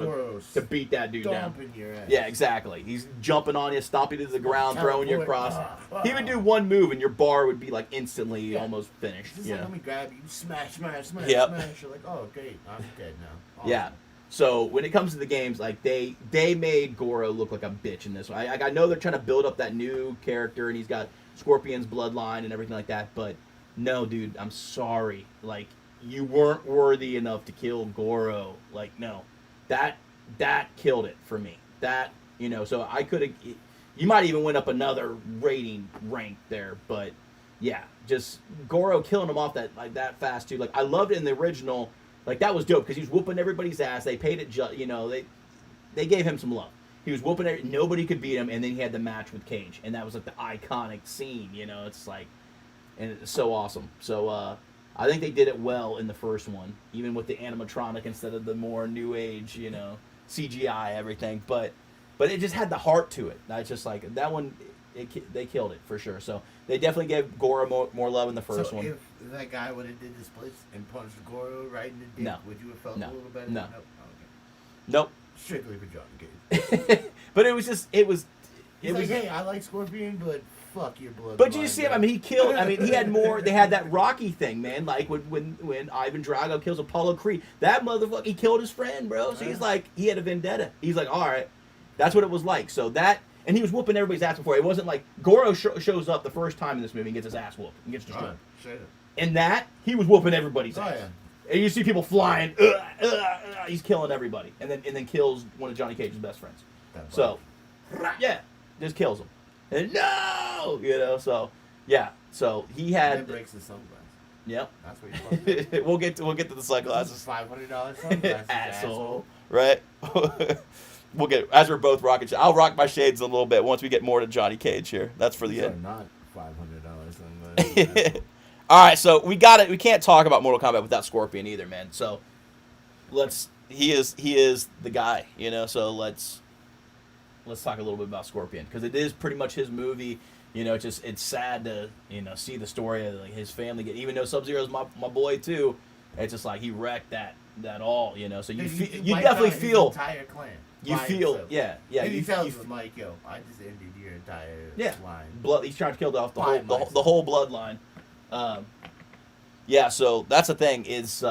to beat that dude down. Stomping your ass. Yeah, exactly. He's jumping on you, stomping you to the ground, throwing you across. Teleport. He would do one move and your bar would be like instantly almost finished. Just You like, know? let me grab you, smash, smash, smash, Yep. smash. You're like, oh, great, I'm dead now. Awesome. Yeah. So when it comes to the games, like they made Goro look like a bitch in this one. I know they're trying to build up that new character and he's got Scorpion's bloodline and everything like that, but no, dude, I'm sorry. Like, you weren't worthy enough to kill Goro. Like, no. That killed it for me. That, you know, so I could have, you might even went up another rating rank there, but yeah, just Goro killing him off that fast too. Like, I loved it in the original. Like, that was dope because he was whooping everybody's ass. They paid it, you know, they gave him some love. He was whooping nobody could beat him, and then he had the match with Cage, and that was like the iconic scene. You know, it's like, and it's so awesome. So I think they did it well in the first one, even with the animatronic instead of the more new age, you know, CGI everything. But it just had the heart to it. I just like that one. They killed it for sure. So they definitely gave Goro more love in the first one. If that guy would have did the splits and punched Goro right in the dick, No. would you have felt No. a little better? No. Nope. Oh, okay. Nope. Strictly for John Cage. But it was just He's like, hey, I like Scorpion, but fuck your blood. But you see him. I mean, he killed. I mean, he had more. They had that Rocky thing, man. Like when Ivan Drago kills Apollo Creed, that motherfucker, he killed his friend, bro. So he's like, he had a vendetta. He's like, all right, that's what it was like. So that, and he was whooping everybody's ass before. It wasn't like Goro shows up the first time in this movie and gets his ass whooped and gets destroyed. In that, he was whooping everybody's ass. Yeah. And you see people flying. He's killing everybody, and then kills one of Johnny Cage's best friends. So, yeah, just kills him. And no, you know. So, yeah. So he had. That breaks his sunglasses. Yep. That's what you fucked up. we'll get to the This is sunglasses. $500 sunglasses, Asshole. Right. We'll get as we're both rocking. I'll rock my shades a little bit once we get more to Johnny Cage here. That's for the These are end. not $500 sunglasses. All right, so we got it. We can't talk about Mortal Kombat without Scorpion either, man. So he is the guy, you know. So let's talk a little bit about Scorpion because it is pretty much his movie. You know, it's sad to see the story of like, his family get. Even though Sub-Zero's my boy too, it's just like he wrecked that all. You know, so you definitely feel his entire clan. You feel himself. yeah. And he tells him like, yo, I just ended your entire line. Blood. He's trying to kill off the whole bloodline. Yeah, so that's the thing is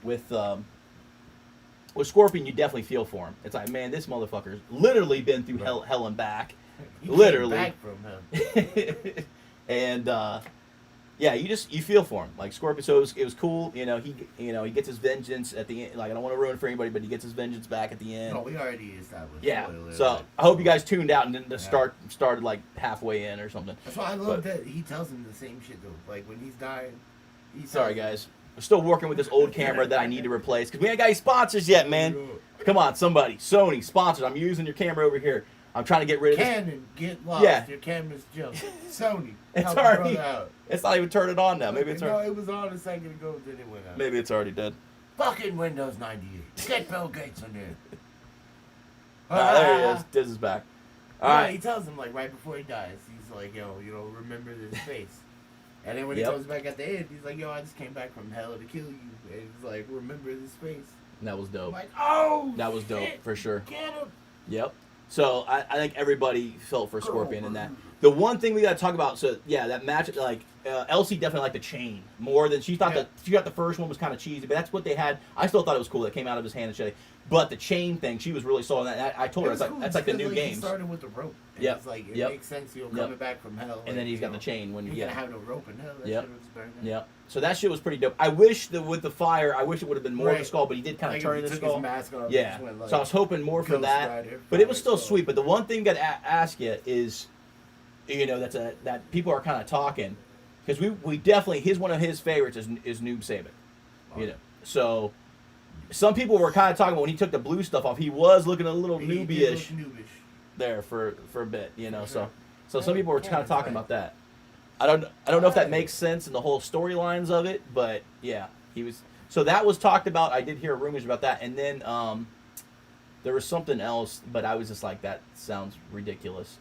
with Scorpion, you definitely feel for him. It's like, man, this motherfucker's literally been through hell and back, He literally. came back from him. And yeah, you feel for him, like Scorpion. So it was cool. You know, he gets his vengeance at the end. Like, I don't want to ruin it for anybody, but he gets his vengeance back at the end. No, we already established. Yeah. So I hope you guys tuned out and didn't started like halfway in or something. That's why I love that he tells him the same shit though. Like when he's dying. Sorry, guys. We're still working with this old camera that I need to replace because we ain't got any sponsors yet, man. Come on, somebody. Sony, sponsors. I'm using your camera over here. I'm trying to get rid of this. Canon, get lost. Yeah. Your camera's junk. Sony, It's help already. your brother out. It's not even turning on now. Maybe it's No, already. it was on a second ago, then it went out. Maybe it's already dead. Fucking Windows 98. Get Bill Gates on there. There he is. Diz is back. All right. He tells him like right before he dies. He's like, yo, remember this face. And then when he Yep. comes back at the end, he's like, yo, I just came back from hell to kill you. And he's like, remember this face. That was I'm dope. like, oh, That was dope shit, for sure. Get him. Yep. So I think everybody felt for Scorpion in that. The one thing we got to talk about, so yeah, that match, like Elsie definitely liked the chain more than she thought. She thought the first one was kind of cheesy, but that's what they had. I still thought it was cool that came out of his hand and shit. But the chain thing, she was really sold on that. I told her, cool. that's like the new game. He started with the rope. Yeah, it's like it makes sense. You're coming back from hell, and then he's got the chain when you're gonna have the rope in hell. That shit was very nice. Yeah. So that shit was pretty dope. I wish that with the fire, I wish it would have been more of the skull, but he did kind of turn the skull. His mask off, yeah. went like so I was hoping more for that, Rider, but it was still sweet. But the one thing that ask you is, you know, that people are kind of talking, because we definitely one of his favorites is Noob Saban, you know. So some people were kind of talking about when he took the blue stuff off, he was looking a little noobyish there for a bit, you know. So some people were kind of talking about that. I don't know if that makes sense in the whole storylines of it, but yeah, he was. So that was talked about. I did hear rumors about that, and then there was something else, but I was just like, that sounds ridiculous.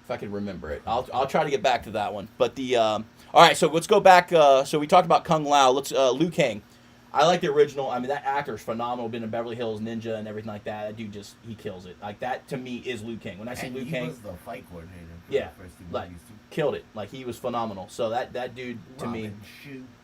If I can remember it, I'll try to get back to that one. But all right, so let's go back. So we talked about Kung Lao. Let's Liu Kang. I like the original. I mean, that actor's phenomenal. Been in Beverly Hills Ninja and everything like that. That dude he kills it. Like that to me is Liu Kang. When I see Liu Kang, he was the fight coordinator. For yeah, the first two like movies too. killed it. Like he was phenomenal. So that dude to me,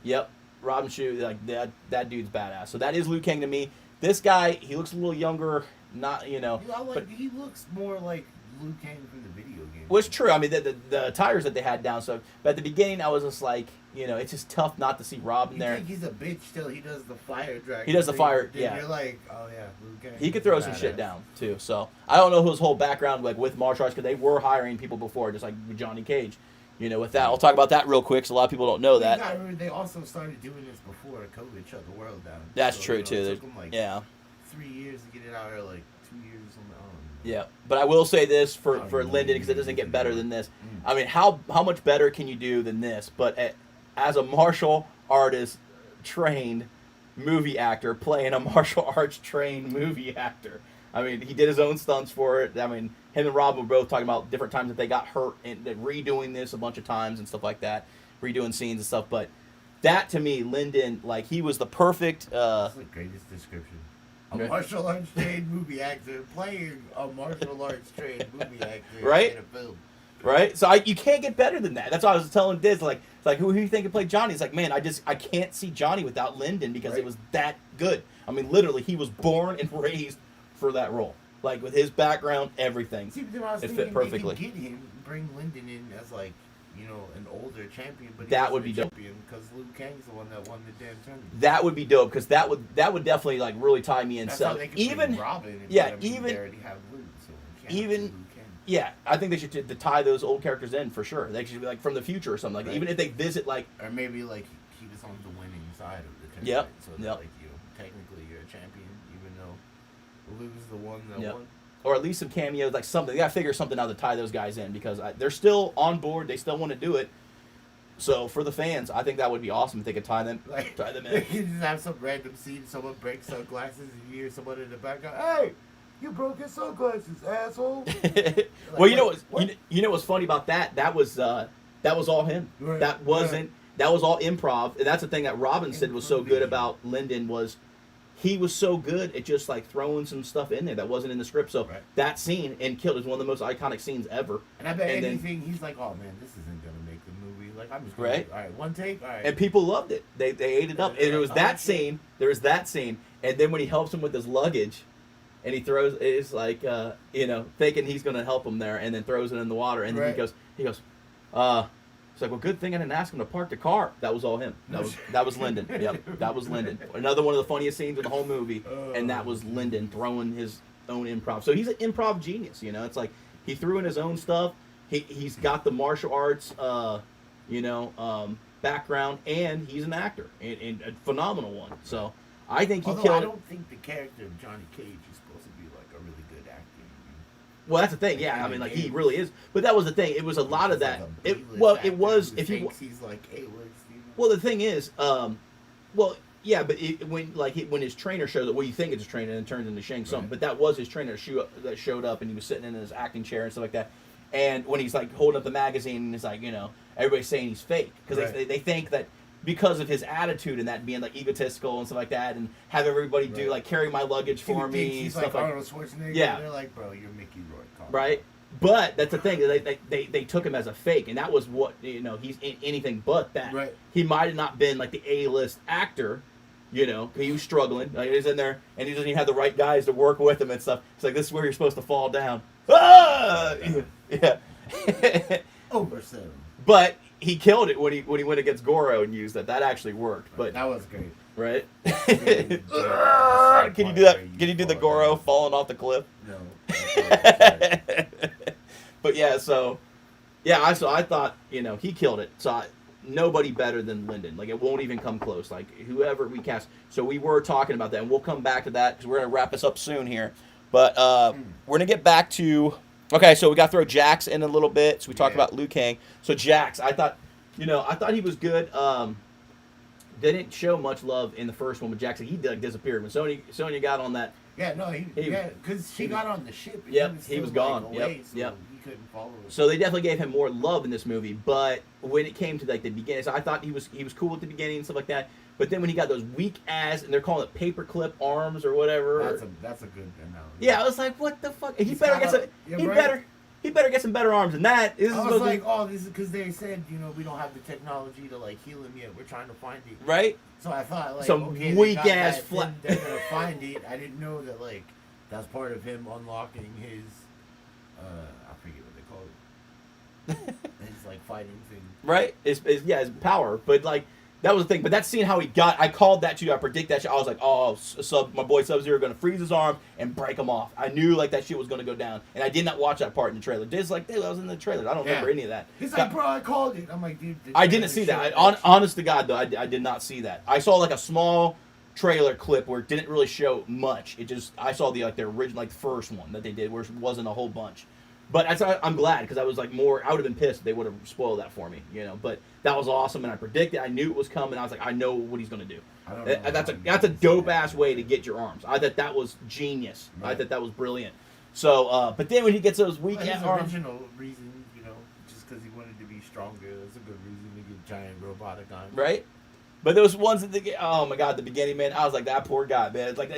yep, Robin Shue. Like that dude's badass. So that is Liu Kang to me. This guy, he looks a little younger. Not but he looks more like Liu Kang from the video game. Well, it's true. I mean, the tires that they had down. So, but at the beginning, I was just like, it's just tough not to see Robin there. Think he's a bitch still. He does the fire dragon. He does the fire. Yeah. You're like, oh yeah, Liu Kang. He could throw some shit down too. So I don't know his whole background like with martial arts because they were hiring people before, just like Johnny Cage. With that, I'll talk about that real quick. So a lot of people don't know that. They also started doing this before COVID shut the world down. That's true too. It took them like 3 years to get it out, or like 2 years or something. Yeah, but I will say this for Lyndon because it doesn't get better than this. I mean, how much better can you do than this? But as a martial artist trained movie actor playing a martial arts trained movie actor, I mean, he did his own stunts for it. I mean, him and Rob were both talking about different times that they got hurt and redoing this a bunch of times and stuff like that, redoing scenes and stuff. But that to me, Lyndon, like he was the perfect. That's the greatest description. A martial arts trained movie actor playing a martial arts trained movie actor right? in a film. Right? So you can't get better than that. That's why I was telling Diz, like, it's like, who do you think could play Johnny? It's like, man, I can't see Johnny without Lyndon because it was that good. I mean, literally, he was born and raised for that role. Like, with his background, everything. See, I was it thinking fit perfectly. They could get him, bring Lyndon in as, like, an older champion, but that would be dope. Because Liu Kang's the one that won the damn tournament. That would be dope because that would definitely like really tie me in. That's so how they could even bring Robin, yeah, even they already have Liu, so even yeah, I think they should to tie those old characters in for sure. They should be like from the future or something like even if they visit like or maybe like he was on the winning side of the tournament. So that, like technically you're a champion even though Liu's the one that won. Or at least some cameos, like something. They got to figure something out to tie those guys in because they're still on board. They still want to do it. So for the fans, I think that would be awesome if they could tie them in. You just have some random scene, someone breaks sunglasses, and you hear someone in the background, "Hey, you broke his sunglasses, asshole!" Well, what's funny about that? That was all him. Right, that wasn't. That was all improv, and that's the thing that Robin said was so good about Lyndon was. He was so good at just like throwing some stuff in there that wasn't in the script. So that scene and killed is one of the most iconic scenes ever. And I bet he's like, oh man, this isn't gonna make the movie. Like I'm just gonna all right, one take, all right. And people loved it. They ate it up. And there was that scene. There was that scene. And then when he helps him with his luggage, and he throws, it's like thinking he's gonna help him there, and then throws it in the water, and then he goes, it's like, well, good thing I didn't ask him to park the car. That was all him. That was Lyndon. Yep, that was Lyndon. Another one of the funniest scenes in the whole movie, and that was Lyndon throwing his own improv. So he's an improv genius. It's like he threw in his own stuff. He's got the martial arts, background, and he's an actor, and a phenomenal one. So I think he killed. I don't think the character of Johnny Cage is supposed to be like a really good actor. Well, that's the thing. Yeah, I mean, like he really is. But that was the thing. It was a lot of that. It was if you. He's like A-list. Well, the thing is, yeah, but when his trainer shows up, well, you think it's his trainer and it turns into Shang Tsung, but that was his trainer that showed up and he was sitting in his acting chair and stuff like that. And when he's like holding up the magazine and it's like everybody's saying he's fake because they think that. Because of his attitude and that being like egotistical and stuff like that, and have everybody do like carry my luggage for me, he's stuff like Arnold Schwarzenegger. Yeah, they're like, bro, you're Mickey Rourke. Right, But that's the thing. They took him as a fake, and that was what he's anything but that. Right. He might have not been like the A-list actor. He was struggling. Like, he's in there, and he doesn't even have the right guys to work with him and stuff. It's like, this is where you're supposed to fall down. Ah! Yeah. Over 7. But he killed it when he went against Goro and used that. That actually worked. But that was great. Right? Can you do that? Can you do the Goro falling off the cliff? No. But yeah, I thought he killed it. So nobody better than Lyndon. Like, it won't even come close. Like, whoever we cast. So we were talking about that, and we'll come back to that because we're gonna wrap this up soon here. But we're gonna get back to. Okay, so we got to throw Jax in a little bit. So we talked about Liu Kang. So Jax, I thought he was good. Didn't show much love in the first one with Jax. He disappeared when Sonya got on that. Yeah, no, because she got on the ship. Yep, he was gone. Away, Yep. He couldn't follow her. So they definitely gave him more love in this movie. But when it came to like the beginning, so I thought he was cool at the beginning and stuff like that. But then when he got those weak ass, and they're calling it paperclip arms or whatever. That's a good analogy. Yeah, I was like, what the fuck? He better get some better arms than that. This is because they said, we don't have the technology to like heal him yet. We're trying to find it. Right. So I thought like some weak ass flat. They're gonna find it. I didn't know that like that's part of him unlocking his. I forget what they call it. His like fighting thing. Right. His power, but like. That was the thing, but that scene how he got, I called that too. I predict that shit. I was like, oh, my boy Sub-Zero going to freeze his arm and break him off. I knew like that shit was going to go down, and I did not watch that part in the trailer. Diz like, dude, I was in the trailer. I don't remember any of that. He's like, bro, I called it. I'm like, dude. I didn't see that. Honest to God, though, I did not see that. I saw like a small trailer clip where it didn't really show much. I saw the original, like the first one that they did, where it wasn't a whole bunch. But I'm glad because I was like I would have been pissed if they would have spoiled that for me, But that was awesome, and I predicted, I knew it was coming. I was like, I know what he's gonna do. That's a dope ass way to get your arms. I thought that was genius. Right. I thought that was brilliant. So, but then when he gets those weak arms, original reason, just because he wanted to be stronger, that's a good reason to get giant robotic arms. Right. But those ones at oh my god, the beginning, man, I was like, that poor guy, man. It's like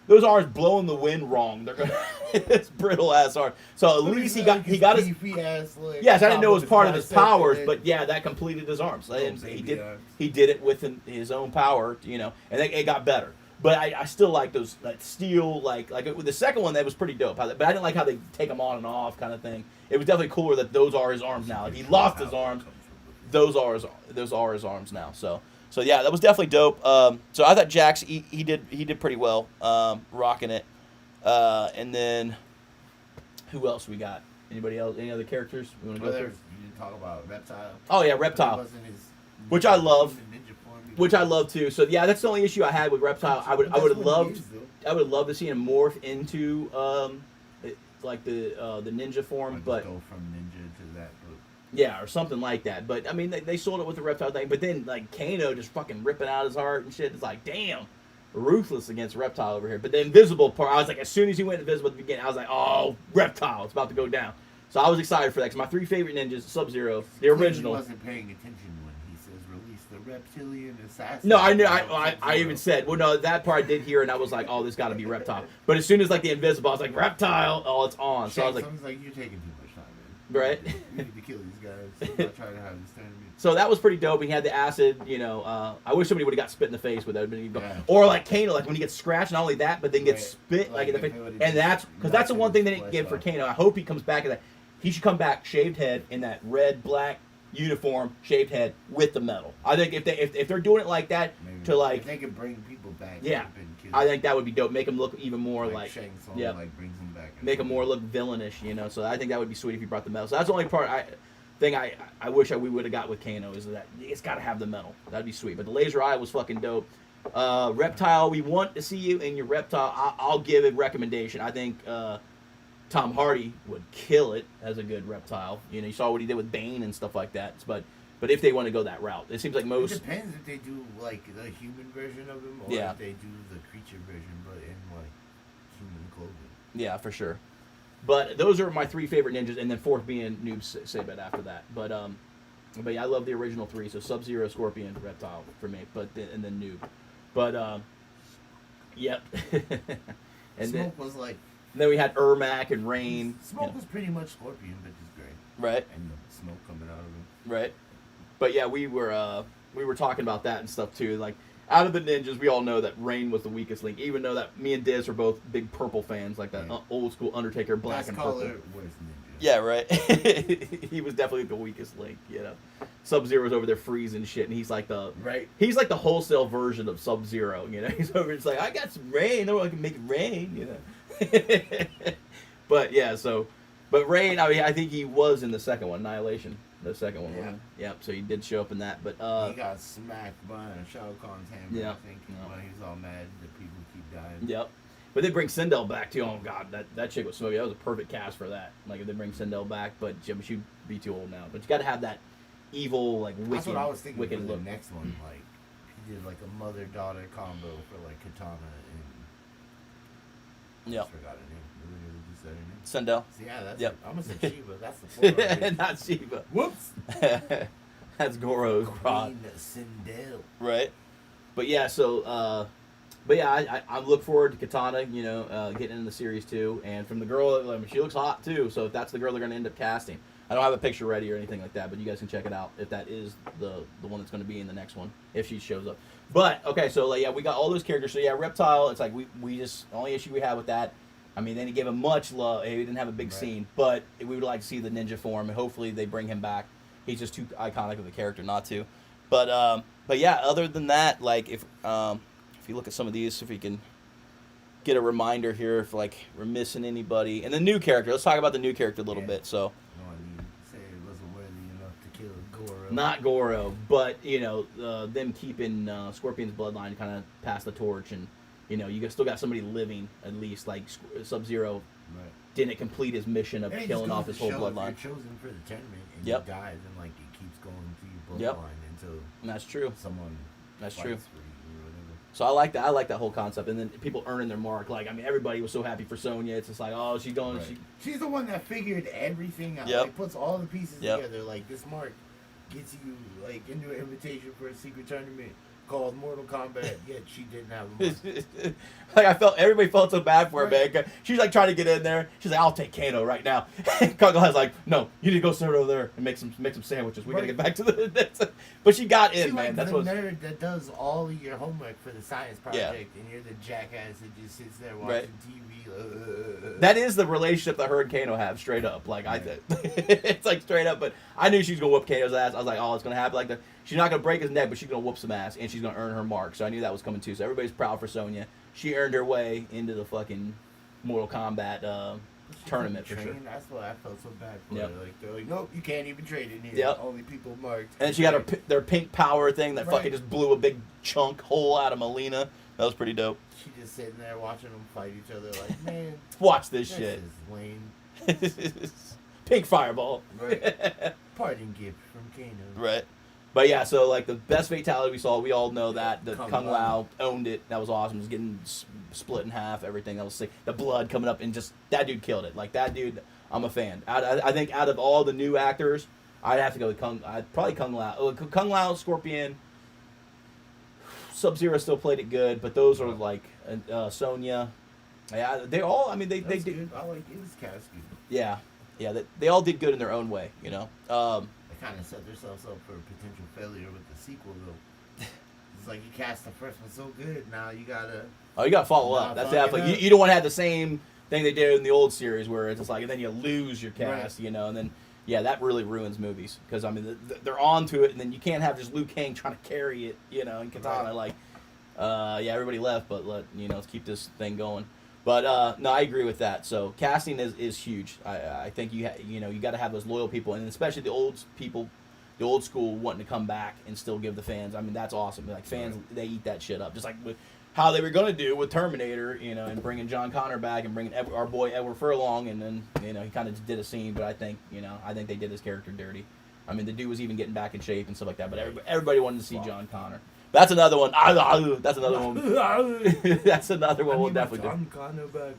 those arms blowing the wind wrong. They're gonna it's brittle ass arm. So at least he got his ass, like, yes, I didn't know it was part of his powers, but yeah, that completed his arms. He did it with his own power, and it got better. But I still like those steel like with the second one that was pretty dope. But I didn't like how they take them on and off kind of thing. It was definitely cooler that those are his arms now. Like, he lost his arms. Those are his arms now. So yeah, that was definitely dope. So I thought Jax he did pretty well, rocking it. And then who else we got? Anybody else? Any other characters we want to go through? You didn't talk about Reptile. Oh yeah, Reptile, which I love. Which I love too. So yeah, that's the only issue I had with Reptile. I would have loved to see him morph into like the ninja form, but go from ninja to that. Yeah, or something like that. But I mean, they sold it with the Reptile thing. But then like Kano just fucking ripping out his heart and shit. It's like, damn, ruthless against Reptile over here. But the invisible part, I was like, as soon as he went invisible at the beginning, I was like, oh, Reptile, it's about to go down. So I was excited for that. Because my three favorite ninjas, Sub-Zero, the original. He wasn't paying attention when he says release the reptilian assassin. No, I knew. I even said, well, no, that part I did hear, and I was like, oh, this got to be Reptile. But as soon as like the invisible, I was like, Reptile, oh, it's on. So I was like, you're taking too much time, man. Right. We need to kill these guys. I'm not trying to have this tournament. So that was pretty dope. He had the acid, I wish somebody would have got spit in the face with that. Or like Kano, like when he gets scratched, not only that, but then gets spit like in the face. And that's because that's the one thing they didn't give for Kano. I hope he comes back in that. He should come back shaved head in that red black uniform, shaved head with the medal. I think if they're doing it like that, maybe. to like if they could bring people back. Yeah, I think that would be dope. Make him look even more like Shang Tsung, like brings him back. Make him more look villainish, So I think that would be sweet if he brought the medal. So that's the only part I wish we would have got with Kano is that it's got to have the medal. That'd be sweet. But the laser eye was fucking dope. Reptile, we want to see you in your Reptile. I'll give a recommendation. I think Tom Hardy would kill it as a good Reptile. You saw what he did with Bane and stuff like that. But if they want to go that route, it seems like most. It depends if they do like the human version of him, or if they do the creature version, but in like human clothing. Yeah, for sure. But those are my three favorite ninjas, and then fourth being Noob Saibot after that. But yeah, I love the original three. So Sub-Zero, Scorpion, Reptile for me, and then Noob. But yep. And Smoke was like And then we had Ermac and Rain. Smoke was pretty much Scorpion, but just gray. Right. And the smoke coming out of him. Right. But yeah, we were talking about that and stuff too. Like, out of the ninjas, we all know that Rain was the weakest link. Even though that me and Diz are both big purple fans, like that old school Undertaker black Best and color purple. was ninja. Yeah, right. He was definitely the weakest link. You know, Sub-Zero's over there freezing shit, and he's like the wholesale version of Sub-Zero. You know, he's over. It's like, I got some rain. I can make it rain. You know. But yeah, but Rain. I mean, I think he was in the second one, Annihilation. The second one. Yeah. Yep. So he did show up in that, but he got smacked by Shao Kahn's hammer. Yeah. I think when he was all mad that people keep dying. Yep. But they bring Sindel back too. Oh god, that chick was smoky. That was a perfect cast for that. Like if they bring Sindel back, but she'd be too old now. But you got to have that evil, like wicked, That's what I was thinking wicked for look. the next one. Like he did like a mother-daughter combo for like Katana and Yeah. I forgot her name. What did you say her name? Sindel. Yeah, that's Yep. it. I'm gonna say Shiva. That's the four. Not Shiva. Whoops. That's Goro's rod. Queen Sindel. Right. But yeah, so but yeah, I look forward to Katana, you know, getting in the series too. And from the girl, I mean, she looks hot too. So if that's the girl they're going to end up casting, I don't have a picture ready or anything like that, but you guys can check it out if that is the one that's going to be in the next one if she shows up. But okay, so like, yeah, we got all those characters. So yeah, Reptile, it's like we just the only issue we have with that. I mean, they didn't give him much love. He didn't have a big scene, but we would like to see the ninja form, and hopefully they bring him back. He's just too iconic of a character not to. But yeah, other than that, like if you look at some of these, if we can get a reminder here if like we're missing anybody. And the new character, let's talk about the new character a little bit. So No, I mean, say it wasn't worthy enough to kill Goro. not Goro, but you know them keeping Scorpion's bloodline kind of pass the torch, and you know you still got somebody living at least. Like Sub-Zero Right. didn't complete his mission of And it killing just off goes his to whole show if bloodline. You're chosen for the tournament and Yep. you die, then like it keeps going to your Yep. bloodline until And that's true. someone That's fights true. for you or whatever. So I like that. I like that whole concept, and then people earning their mark. Like I mean, everybody was so happy for Sonya. It's just like, oh, she's going. Right. She's the one that figured everything out. Yep. Like puts all the pieces Yep. together. Like this mark gets you like into an invitation for a secret tournament called Mortal Kombat. Yet she didn't have a mark. Like everybody felt so bad for her, Right. man. She's like trying to get in there. She's like, I'll take Kano right now. Kungla's like, no, you need to go sit over there and make some sandwiches. We gotta Right. get back to the. But she got in, She man. like That's the what. nerd that does all of your homework for the science Yeah. project, and you're the jackass that just sits there watching Right. TV. That is the relationship that her and Kano have, straight up. Like I did, it's like straight up. But I knew she was gonna whoop Kano's ass. I was like, oh, it's gonna happen like that. She's not gonna break his neck, but she's gonna whoop some ass, and she's gonna earn her mark. So I knew that was coming too. So everybody's proud for Sonya. She earned her way into the fucking Mortal Kombat tournament for sure. Train, that's why I felt so bad for Yep. her. Like they're like, nope, you can't even trade in here. Yep. Only people marked. And then she got their pink power thing that Right. fucking just blew a big chunk hole out of Melina. That was pretty dope. She just sitting there watching them fight each other. Like, man, Watch this this shit. is lame. Pink fireball. Right. Parting gift from Kano. Right. But yeah, so like the best fatality we saw, we all know that the Kung Kung Lao. Lao owned it. That was awesome. Just getting split in half, everything. That was sick. The blood coming up and just that dude killed it. Like that dude, I'm a fan. I think out of all the new actors, I'd have to go with probably Kung Lao. Kung Lao, Scorpion, Sub-Zero still played it good, but those are like Sonya. Yeah, they all. I mean, they That's did. good. I like it. Was cast good. Yeah, they all did good in their own way. You know. They kind of set themselves up for a potential failure with the sequel, though. It's like you cast the first one so good, now you gotta. Oh, you got to follow up. Nah, That's fuck it definitely. up. You don't want to have the same thing they did in the old series where it's just like, and then you lose your cast, Right. you know, and then yeah, that really ruins movies because I mean they're on to it, and then you can't have just Liu Kang trying to carry it, you know, and Katana Right. like, yeah, everybody left, but let's keep this thing going. But no, I agree with that. So casting is huge. I think you got to have those loyal people, and especially the old people. The old school wanting to come back and still give the fans. I mean, that's awesome. Like fans, they eat that shit up. Just like with how they were gonna do with Terminator, you know, and bringing John Connor back and bringing our boy Edward Furlong, and then he kind of did a scene. But I think they did his character dirty. I mean, the dude was even getting back in shape and stuff like that. But everybody wanted to see John Connor. That's another one. That's another one. That's another one. We'll definitely do. John Connor back.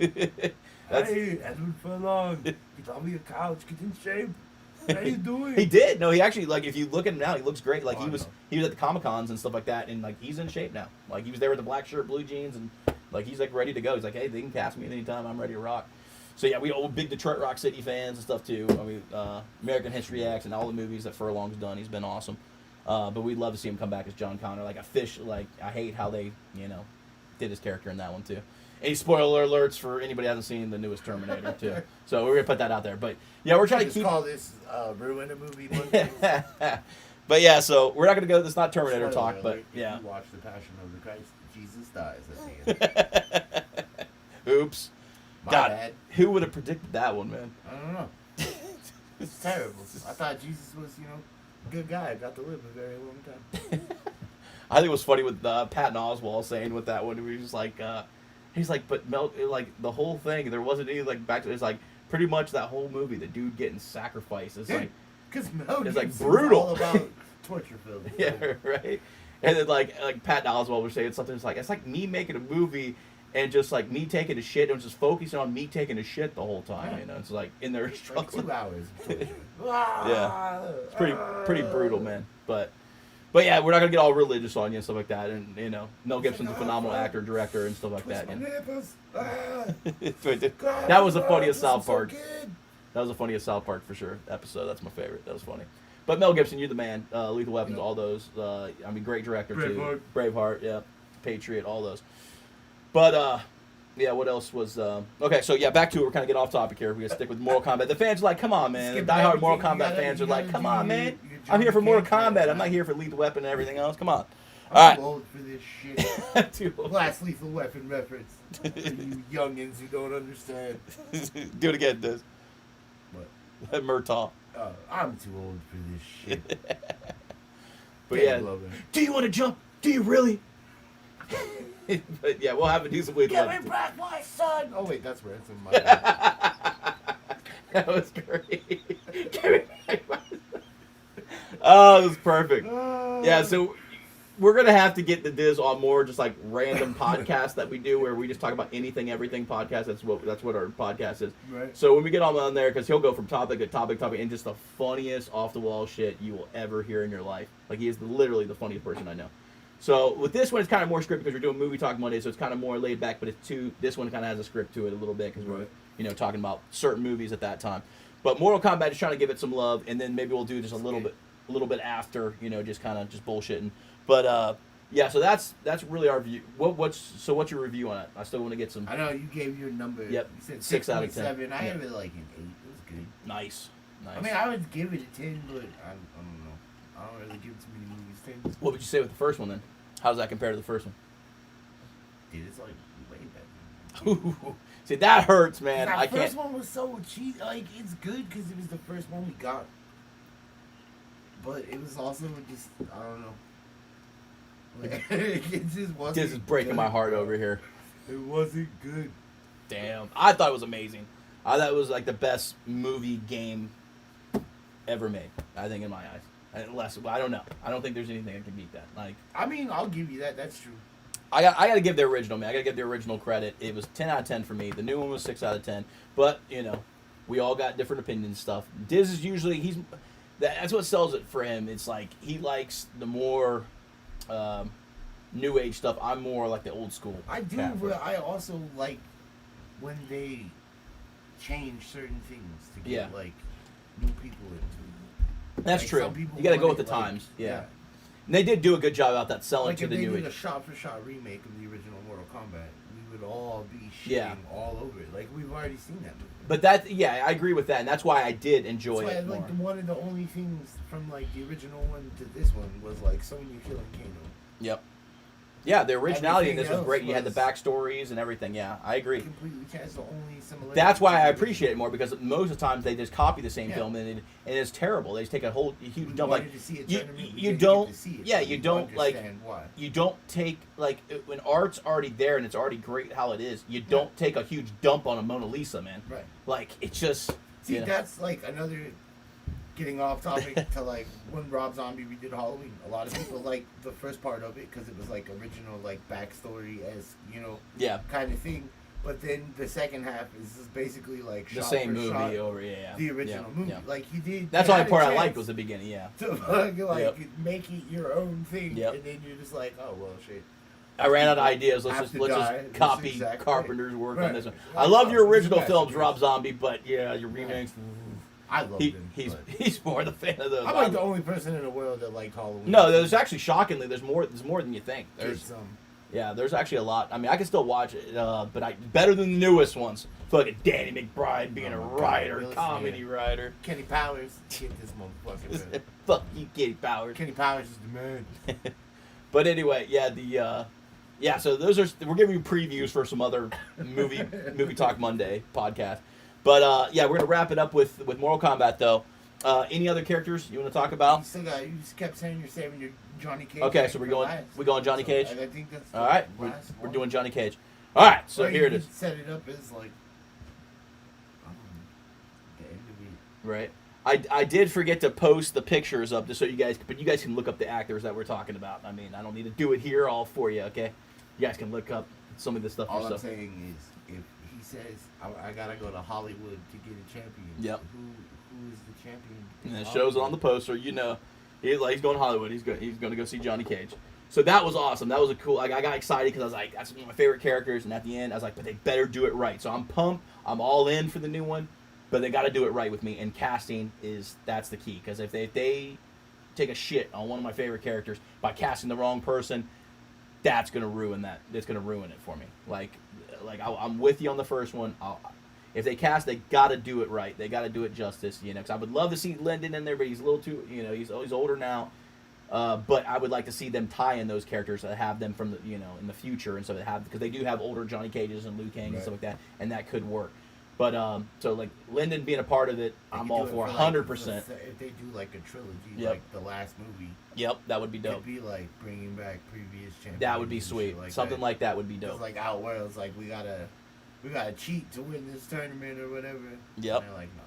Hey, Edward Furlong. You brought me a couch. Get in shape. How you doing? He did. No, he actually, like, if you look at him now, he looks great. Like, Oh, he was at the Comic-Cons and stuff like that, and, like, he's in shape now. Like, he was there with the black shirt, blue jeans, and, like, he's, like, ready to go. He's like, hey, they can cast me at any time. I'm ready to rock. So yeah, we all big Detroit Rock City fans and stuff too. I mean, American History X and all the movies that Furlong's done. He's been awesome. But we'd love to see him come back as John Connor. Like I hate how they, did his character in that one too. Any spoiler alerts for anybody who hasn't seen the newest Terminator too. So we're gonna put that out there. But yeah, we're trying to keep. Call this ruin a movie. Monday. But yeah, so we're not gonna go. It's not Terminator talk, but yeah. If you watch the Passion of the Christ, Jesus dies at the end. Oops. My God, bad. who would have predicted that one, man? I don't know. It's terrible. I thought Jesus was, a good guy. Got to live a very long time. I think it was funny with Patton Oswalt saying with that one. He was like, but Mel, like the whole thing, there wasn't any like back to. It's like pretty much that whole movie, the dude getting sacrificed. It's like because Mel it's Gibson's like brutal. all about torture films. Yeah, right. And then like Patton Oswalt was saying something. It's like me making a movie. And just like me taking a shit, and just focusing on me taking a shit the whole time, It's like in there struggling. Like 2 hours. Yeah, it's pretty brutal, man. But yeah, we're not gonna get all religious on you and stuff like that. And Mel Gibson's a phenomenal actor, director, and stuff like that. That was the funniest South Park. That was the funniest South Park for sure episode. That's my favorite. That was funny. But Mel Gibson, you're the man. Lethal Weapons, all those. Great director too. Braveheart, yeah, Patriot, all those. But, yeah, what else was... okay, so, yeah, back to it. We're kind of getting off topic here. We're going to stick with Mortal Kombat. The fans are like, come on, man. The diehard Mortal Kombat fans are like, come on, man. I'm here for Mortal Kombat. I'm not here for Lethal Weapon and everything else. Come on. I'm too old for this shit. Too old. Last Lethal Weapon reference. For you youngins who don't understand. Do it again, Diz. What? Let Murtaugh. I'm too old for this shit. But, yeah. Do you want to jump? Do you really? But yeah, we'll have to do some Lethal Weapon. Give me back my son! Oh wait, that's Ransom. My bad. That was great. Give me back my son. Oh, it was perfect. Yeah, so we're gonna have to get the Diz on more just like random podcasts that we do where we just talk about anything, everything podcast. That's what our podcast is. Right. So when we get on there, because he'll go from topic to topic, and just the funniest off the wall shit you will ever hear in your life. Like he is literally the funniest person I know. So with this one, it's kind of more script because we're doing Movie Talk Monday, so it's kind of more laid back. But this one kind of has a script to it a little bit because we're talking about certain movies at that time. But Mortal Kombat is trying to give it some love, and then maybe we'll do just a little bit after, just kind of just bullshitting. But yeah, so that's really our view. What's your review on it? I still want to get some. I know you gave your number. Yep, you said 6 out of 10. 7. I have it like an 8. It was good. Nice. I mean, I would give it a 10, but I don't know. I don't really give too many movies 10s. What would you say with the first one then? How does that compare to the first one? Dude, it's like way better. See, that hurts, man. The first one was so cheap. Like, it's good because it was the first one we got. But it was also just, I don't know. Like, it just wasn't. This is breaking my heart over here. It wasn't good. Damn. I thought it was amazing. I thought it was like the best movie game ever made, I think, in my eyes. Unless, I don't know. I don't think there's anything that can beat that. Like, I mean, I'll give you that. That's true. I got to give the original, man. I got to give the original credit. It was 10 out of 10 for me. The new one was 6 out of 10. But, we all got different opinions and stuff. Diz is usually, that's what sells it for him. It's like, he likes the more new age stuff. I'm more like the old school. I do, but I also like when they change certain things to get, like, new people into it. That's like, true. You got to go with the times. Yeah. And they did do a good job about that selling to the new age. Like if they did a shot-for-shot remake of the original Mortal Kombat, we would all be shitting all over it. Like, we've already seen that movie. But I agree with that, and that's why I did enjoy it more. Like, one of the only things from, like, the original one to this one was, like, Sonya killing Kano. Yep. Yeah, the originality in this was great. You had the backstories and everything. Yeah, I agree. Completely changed the only similarity. That's why I appreciate it more because most of the times they just copy the same film and it's terrible. They just take a huge dump. Like you don't take like when art's already there and it's already great how it is. You don't take a huge dump on a Mona Lisa, man. Right. Like it's just. See, that's like another. Getting off topic to like when Rob Zombie redid Halloween, a lot of people like the first part of it because it was like original, like backstory as kind of thing. But then the second half is basically like the same movie over the original movie. Yeah. Like he did. That's the only part I liked was the beginning. Yeah. To make it your own thing, and then you're just like, oh well, shit. I ran out of ideas. Let's Have to die. just copy Exactly. Carpenter's work on Right. this one. Right. I love your original Right. films, Rob Zombie, but yeah, your remakes. I love them. He's but he's more the fan of those. I'm like the only person in the world that liked Halloween. No, there's actually shockingly there's more than you think. There's There's actually a lot. I mean, I can still watch it, but better than the newest ones. Fucking Danny McBride being a writer, Will comedy Smith. writer. Kenny Powers. Get this motherfucker. Man. Fuck you, Kenny Powers. Kenny Powers is the man. But anyway, so we're giving you previews for some other movie Talk Monday podcast. But we're gonna wrap it up with Mortal Kombat though. Any other characters you want to talk about? You just kept saying you're saving your Johnny Cage. Okay, so we're going Johnny Cage. I think that's All right, last we're one. doing Johnny Cage. All right, so Or here it you is. could set it up as like the end of it. Right. I did forget to post the pictures up just so you guys can look up the actors that we're talking about. I mean, I don't need to do it here all for you, okay? You guys can look up some of this stuff All yourself. I'm saying is, if he says I gotta go to Hollywood to get a champion, Yep. who is the champion? And it shows it on the poster. You know, he's going to Hollywood. He's going to go see Johnny Cage. So that was awesome. That was a cool. I got excited because I was like, that's one of my favorite characters. And at the end, I was like, but they better do it right. So I'm pumped. I'm all in for the new one, but they got to do it right with me. And casting that's the key. Because if they take a shit on one of my favorite characters by casting the wrong person, that's going to ruin that. It's going to ruin it for me. I'm with you on the first one. If they cast, they got to do it right. They got to do it justice, you know. Because I would love to see Lyndon in there, but he's a little too, you know, he's older now. But I would like to see them tie in those characters that have them from the, you know, in the future and so because they do have older Johnny Cages and Liu Kang and stuff like that, and that could work. But so like Lyndon being a part of it, I'm all for 100%. If they do like a trilogy, Yep. like the last movie, Yep, that would be dope. it'd be like bringing back previous champions. That would be and sweet. shit like Something that. like that would be It's dope. like Outworld. It's like we gotta cheat to win this tournament or whatever. Yep. And they're like, no,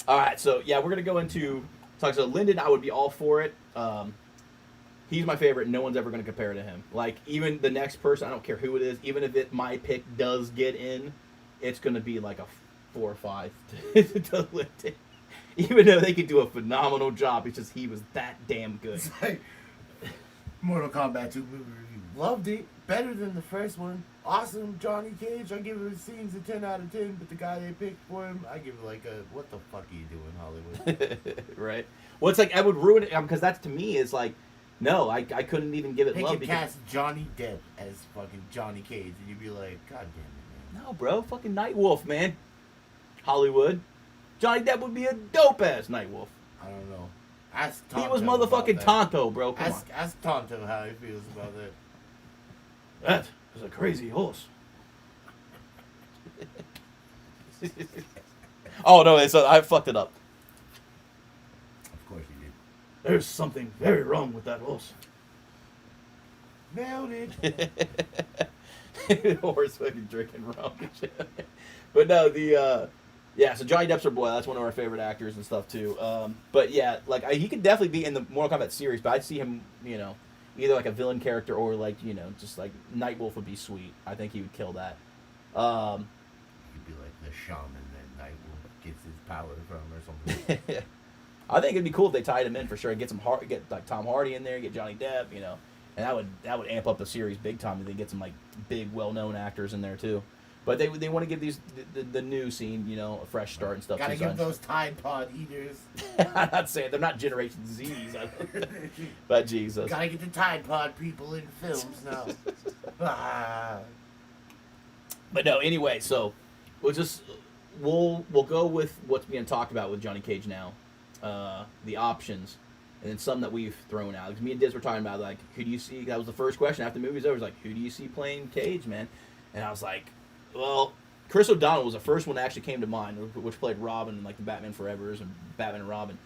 bro. All right, so yeah, we're gonna go into talk. So Lyndon, I would be all for it. He's my favorite. No one's ever gonna compare to him. Like even the next person, I don't care who it is. Even if my pick does get in, it's gonna be like a 4 or 5 to Lyndon. Even though they could do a phenomenal job, it's just he was that damn good. It's like Mortal Kombat 2 movie review. Loved it. Better than the first one. Awesome, Johnny Cage. I give his scenes a 10 out of 10, but the guy they picked for him, I give it like a, what the fuck are you doing, Hollywood? Right. Well, it's like I would ruin it because that to me is like, no, I couldn't even give it They love could because cast Johnny Depp as fucking Johnny Cage, and you'd be like, God damn it, man. no, bro, fucking Nightwolf, man. Hollywood, Johnny Depp would be a dope ass Nightwolf. I don't know. Ask He Tonto was about motherfucking that. Tonto, bro. Come Ask Tonto how he feels about that. on. That was a crazy horse. Oh no, I fucked it up. Of course you did. There's something very wrong with that horse. Nailed it. Horse fucking drinking rum and shit. But no, so Johnny Depp's our boy. That's one of our favorite actors and stuff too. But yeah, like he could definitely be in the Mortal Kombat series, but I'd see him, you know, either like a villain character or like, you know, just like Nightwolf would be sweet. I think he would kill that. He'd be like the shaman that Nightwolf gets his power from or something. I think it'd be cool if they tied him in for sure. Get like Tom Hardy in there, get Johnny Depp, you know, and that would amp up the series big time if they get some like big well-known actors in there too. But they want to give these the new scene, you know, a fresh start and stuff. Gotta too, give son. those Tide Pod eaters. I'm not saying they're not Generation Z's, but Jesus. Gotta get the Tide Pod people in films now. But no, anyway, so we'll go with what's being talked about with Johnny Cage now, the options, and then some that we've thrown out. Because me and Diz were talking about like, who do you see? That was the first question after the movie's over. It was like, who do you see playing Cage, man? And I was like, well, Chris O'Donnell was the first one that actually came to mind, which played Robin in like the Batman Forevers and Batman and Robin.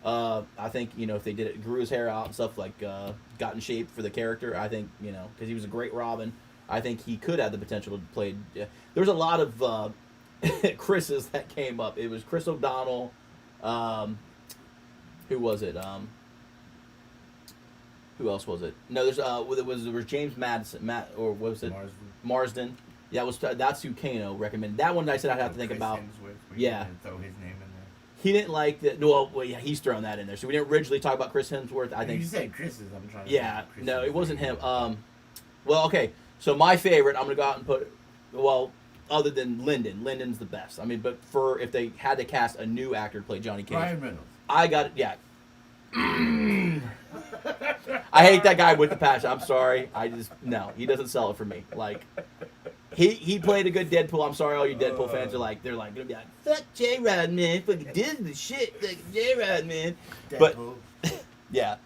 I think, you know, if they did it, grew his hair out and stuff, like got in shape for the character, I think, you know, because he was a great Robin, I think he could have the potential to play. There was a lot of Chris's that came up. It was Chris O'Donnell. Who was it? Who else was it? No, there was James Madison, or what was it? Marsden. Yeah, that's who Kano recommended. That one I said I'd have to think about. Yeah. Throw his name in there. He didn't like that. Well, yeah, he's thrown that in there. So we didn't originally talk about Chris Hemsworth. I think you said Chris's. I'm trying to. Yeah, think no, it wasn't him. What Well, okay. So my favorite, I'm gonna go out and put. Well, other than Lyndon, Lyndon's the best. I mean, but for if they had to cast a new actor to play Johnny Cage, Ryan Reynolds. I got it. Yeah. I hate that guy with the passion. I'm sorry. No, he doesn't sell it for me. Like he played a good Deadpool. I'm sorry, all you Deadpool fans are like gonna be like, fuck Jayrod, man, fucking Disney shit, like Jayrod, man. Deadpool. But yeah,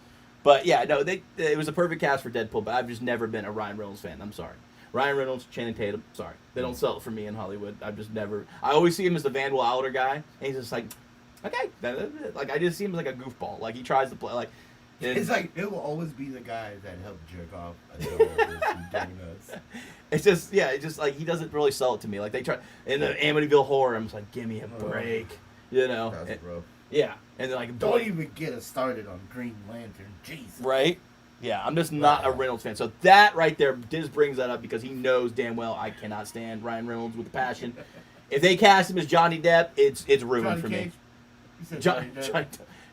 but yeah, no, it was a perfect cast for Deadpool. But I've just never been a Ryan Reynolds fan. I'm sorry. Ryan Reynolds, Channing Tatum, sorry, they don't sell it for me in Hollywood. I've just never. I always see him as the Van Wilder guy, and he's just like. Okay, like I just see him as like a goofball. Like he tries to play like. It's like it will always be the guy that helped jerk off a donuts. It's just like he doesn't really sell it to me. Like they try in the Amityville Horror, I'm just like, give me a break, you know? That's rough. Yeah, and then like don't even get us started on Green Lantern, Jesus. Right? Yeah, I'm just not a Reynolds fan. So that right there, Diz brings that up because he knows damn well I cannot stand Ryan Reynolds with a passion. If they cast him as Johnny Depp, it's ruined Johnny for Cage? me. You said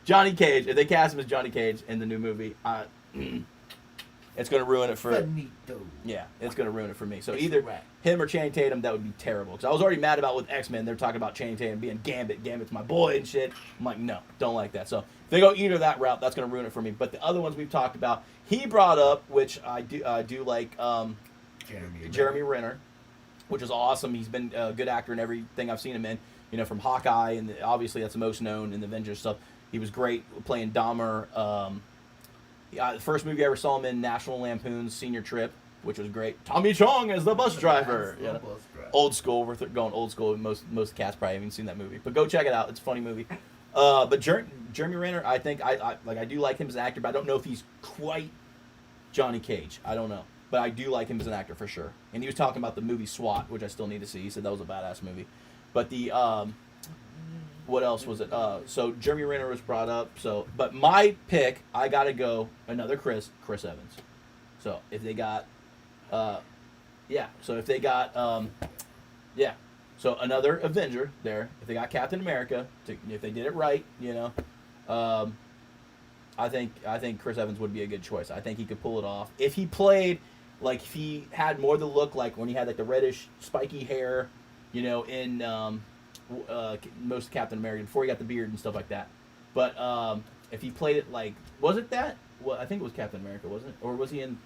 Johnny Cage. If they cast him as Johnny Cage in the new movie, it's going to ruin it for. Finito. Yeah, it's going to ruin it for me. So It's either a wrap. him or Channing Tatum, that would be terrible. Because I was already mad about with X-Men. They're talking about Channing Tatum being Gambit. Gambit's my boy and shit. I'm like, no, don't like that. So if they go either that route, that's going to ruin it for me. But the other ones we've talked about, he brought up, which I do like, Jeremy Renner, which is awesome. He's been a good actor in everything I've seen him in. You know, from Hawkeye, and obviously that's the most known in the Avengers stuff. He was great playing Dahmer. The first movie I ever saw him in, National Lampoon's Senior Trip, which was great. Tommy Chong as the bus driver. You know? Old school. We're going old school. Most cats probably haven't seen that movie, but go check it out. It's a funny movie. But Jeremy Renner, I think I do like him as an actor, but I don't know if he's quite Johnny Cage. I don't know, but I do like him as an actor for sure. And he was talking about the movie SWAT, which I still need to see. He said that was a badass movie. But the what else was it? So Jeremy Renner was brought up. So, but my pick, I gotta go another Chris Evans. So if they got, yeah. So if they got, yeah. So another Avenger there. If they got Captain America, if they did it right, you know, I think Chris Evans would be a good choice. I think he could pull it off if he played like if he had more the look like when he had like the reddish spiky hair. You know, in most Captain America before he got the beard and stuff like that. But if he played it like, was it that? Well, I think it was Captain America, wasn't it? Or was he in?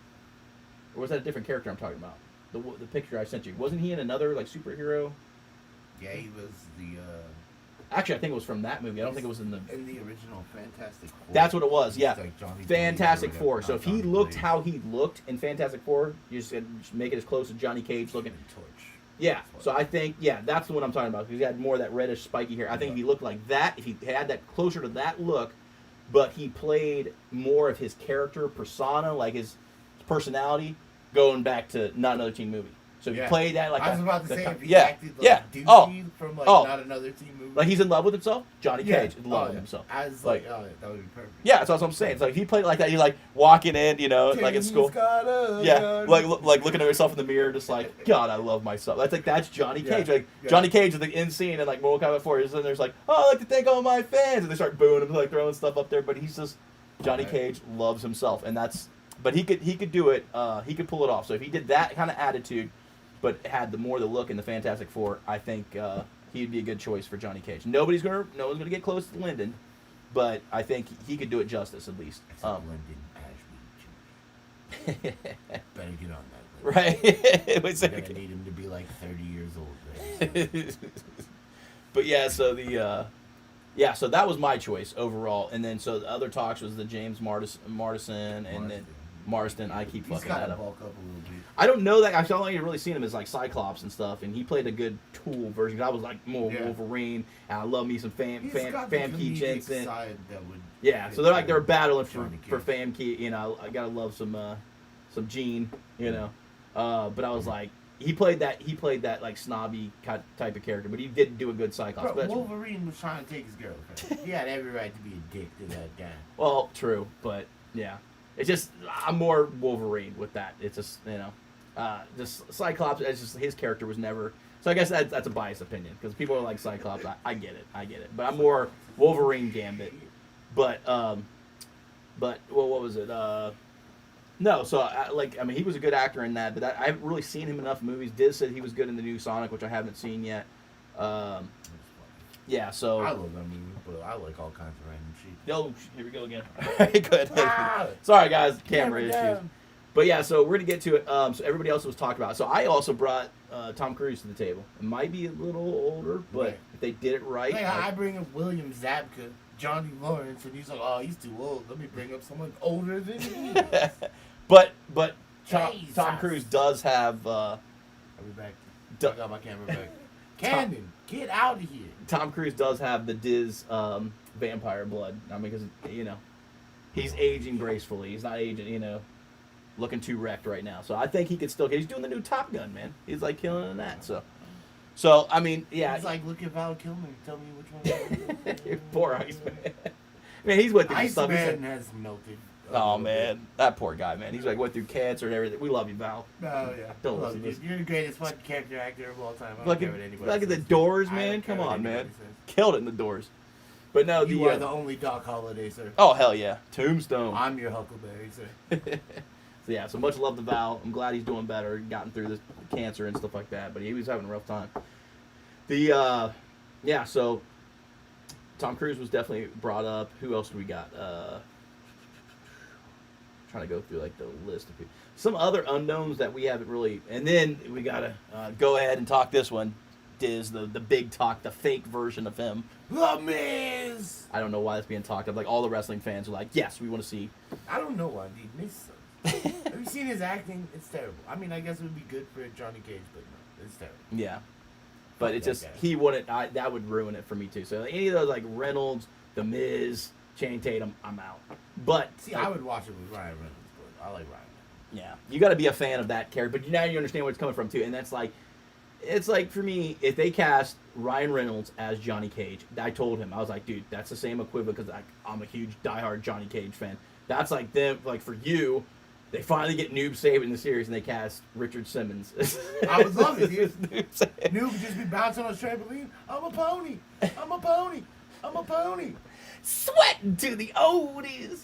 Or was that a different character I'm talking about? The picture I sent you. Wasn't he in another like superhero? Yeah, he was the. Actually, I think it was from that movie. I don't think it was in the original Fantastic Four. That's what it was. Yeah, like Johnny Fantastic Cage Four. So if he looked Cage. how he looked in Fantastic Four, you just make it as close to Johnny Cage looking. Torch. Yeah, so I think, that's the one I'm talking about, because he had more of that reddish, spiky hair. I think if he looked like that, if he had that closer to that look, but he played more of his character, persona, like his personality, going back to Not Another Teen Movie. So if he played that like I was about to say, if he yeah, acted like yeah, douchey from like Not Another Teen Movie. Like he's in love with himself? Johnny Cage is in love with himself. I was like, oh, that would be perfect. Yeah, that's what I'm saying. It's like if he played like that, he's like walking in, you know, like in school. Yeah, like looking at himself in the mirror, just like, God, I love myself. That's Johnny Cage. Like Johnny Cage is the end scene in like Mortal Kombat 4. And there's like, oh, I'd like to thank all my fans, and they start booing him, like throwing stuff up there. But he's just Johnny Cage loves himself, and that's. But he could do it. He could pull it off. So if he did that kind of attitude, but had the look in the Fantastic Four, I think he'd be a good choice for Johnny Cage. No one's gonna get close to Lyndon, but I think he could do it justice at least. Lyndon Ashby Jr. Better get on that. Right. We're gonna need him to be like 30 years old. Right? But yeah, so so that was my choice overall, and then so the other talks was the James Marsden, and then Marsden. I keep fucking that up. Bulk up a little bit. I don't know that. I've only really seen him as like Cyclops and stuff, and he played a good Tool version. I was like more Wolverine, and I love me some Famke Jensen. Yeah, so they're battling for Famke. You know, I gotta love some Gene. You know, but I was like, he played that like snobby type of character, but he did do a good Cyclops. But Wolverine was trying to take his girlfriend. He had every right to be a dick to that guy. Well, true, but yeah. It's just, I'm more Wolverine with that. It's just, you know, just Cyclops, it's just, his character was never, so I guess that's a biased opinion, because people are like Cyclops, I get it. But I'm more Wolverine Gambit. But what was it? No, so I mean, he was a good actor in that, but I haven't really seen him in enough movies. Diz said he was good in the new Sonic, which I haven't seen yet. Yeah, so. I love that movie, but I like all kinds of random shit. Oh, here we go again. Good. Sorry, guys, camera issues. Down. But yeah, so we're gonna get to it. So everybody else was talked about. So I also brought Tom Cruise to the table. It might be a little older, but Right. if they did it right. Like, I bring up William Zabka, Johnny Lawrence, and he's like, oh, he's too old. Let me bring up someone older than me. but Tom Jesus. Cruise does have. Are we back? I got my camera back. Cannon, get out of here. Tom Cruise does have the Diz vampire blood. I mean, because he's aging gracefully. He's not aging, looking too wrecked right now. So I think he could still. He's doing the new Top Gun, man. He's like killing in that. So I mean, yeah. He's like, look at Val Kilmer. Tell me which one. Poor Iceman. Man, he's went through some stuff. Iceman has melted. Oh man, that poor guy, man. He's like went through cancer and everything. We love you, Val. Oh yeah. Don't Love listen you. to this. You're the greatest fucking character actor of all time. I don't Look care what anybody at the says. Doors, I man. don't care Come what on, man. anybody says. Killed it in the Doors. But no, You are the only Doc Holliday, sir. Oh hell yeah, Tombstone. I'm your Huckleberry, sir. So yeah, so much love to Val. I'm glad he's doing better, gotten through this cancer and stuff like that. But he was having a rough time. So Tom Cruise was definitely brought up. Who else do we got? Trying to go through like the list of people. Some other unknowns that we haven't really. And then we gotta go ahead and talk this one. Diz, the big talk, the fake version of him. The Miz. I don't know why that's being talked of. Like all the wrestling fans are like, yes, we want to see. I don't know why, dude. Miz sucks. Have you seen his acting? It's terrible. I mean, I guess it would be good for Johnny Cage, but no, it's terrible. Yeah. But Fuck it's that just, guy. he wouldn't, that would ruin it for me too. So any of those like Reynolds, The Miz, Channing Tatum, I'm out. But. See, I would watch it with Ryan Reynolds, but I like Ryan Reynolds. Yeah. You got to be a fan of that character. But now you understand where it's coming from too. And that's like, it's like for me, if they cast Ryan Reynolds as Johnny Cage, I told him, I was like, dude, that's the same equivalent because I'm a huge diehard Johnny Cage fan. That's like them, like for you, they finally get Noob Saban in the series and they cast Richard Simmons. I would love it, dude. Noob Saban. Noob would just be bouncing on a trampoline. I'm a pony. I'm a pony. I'm a pony. Sweating to the oldies.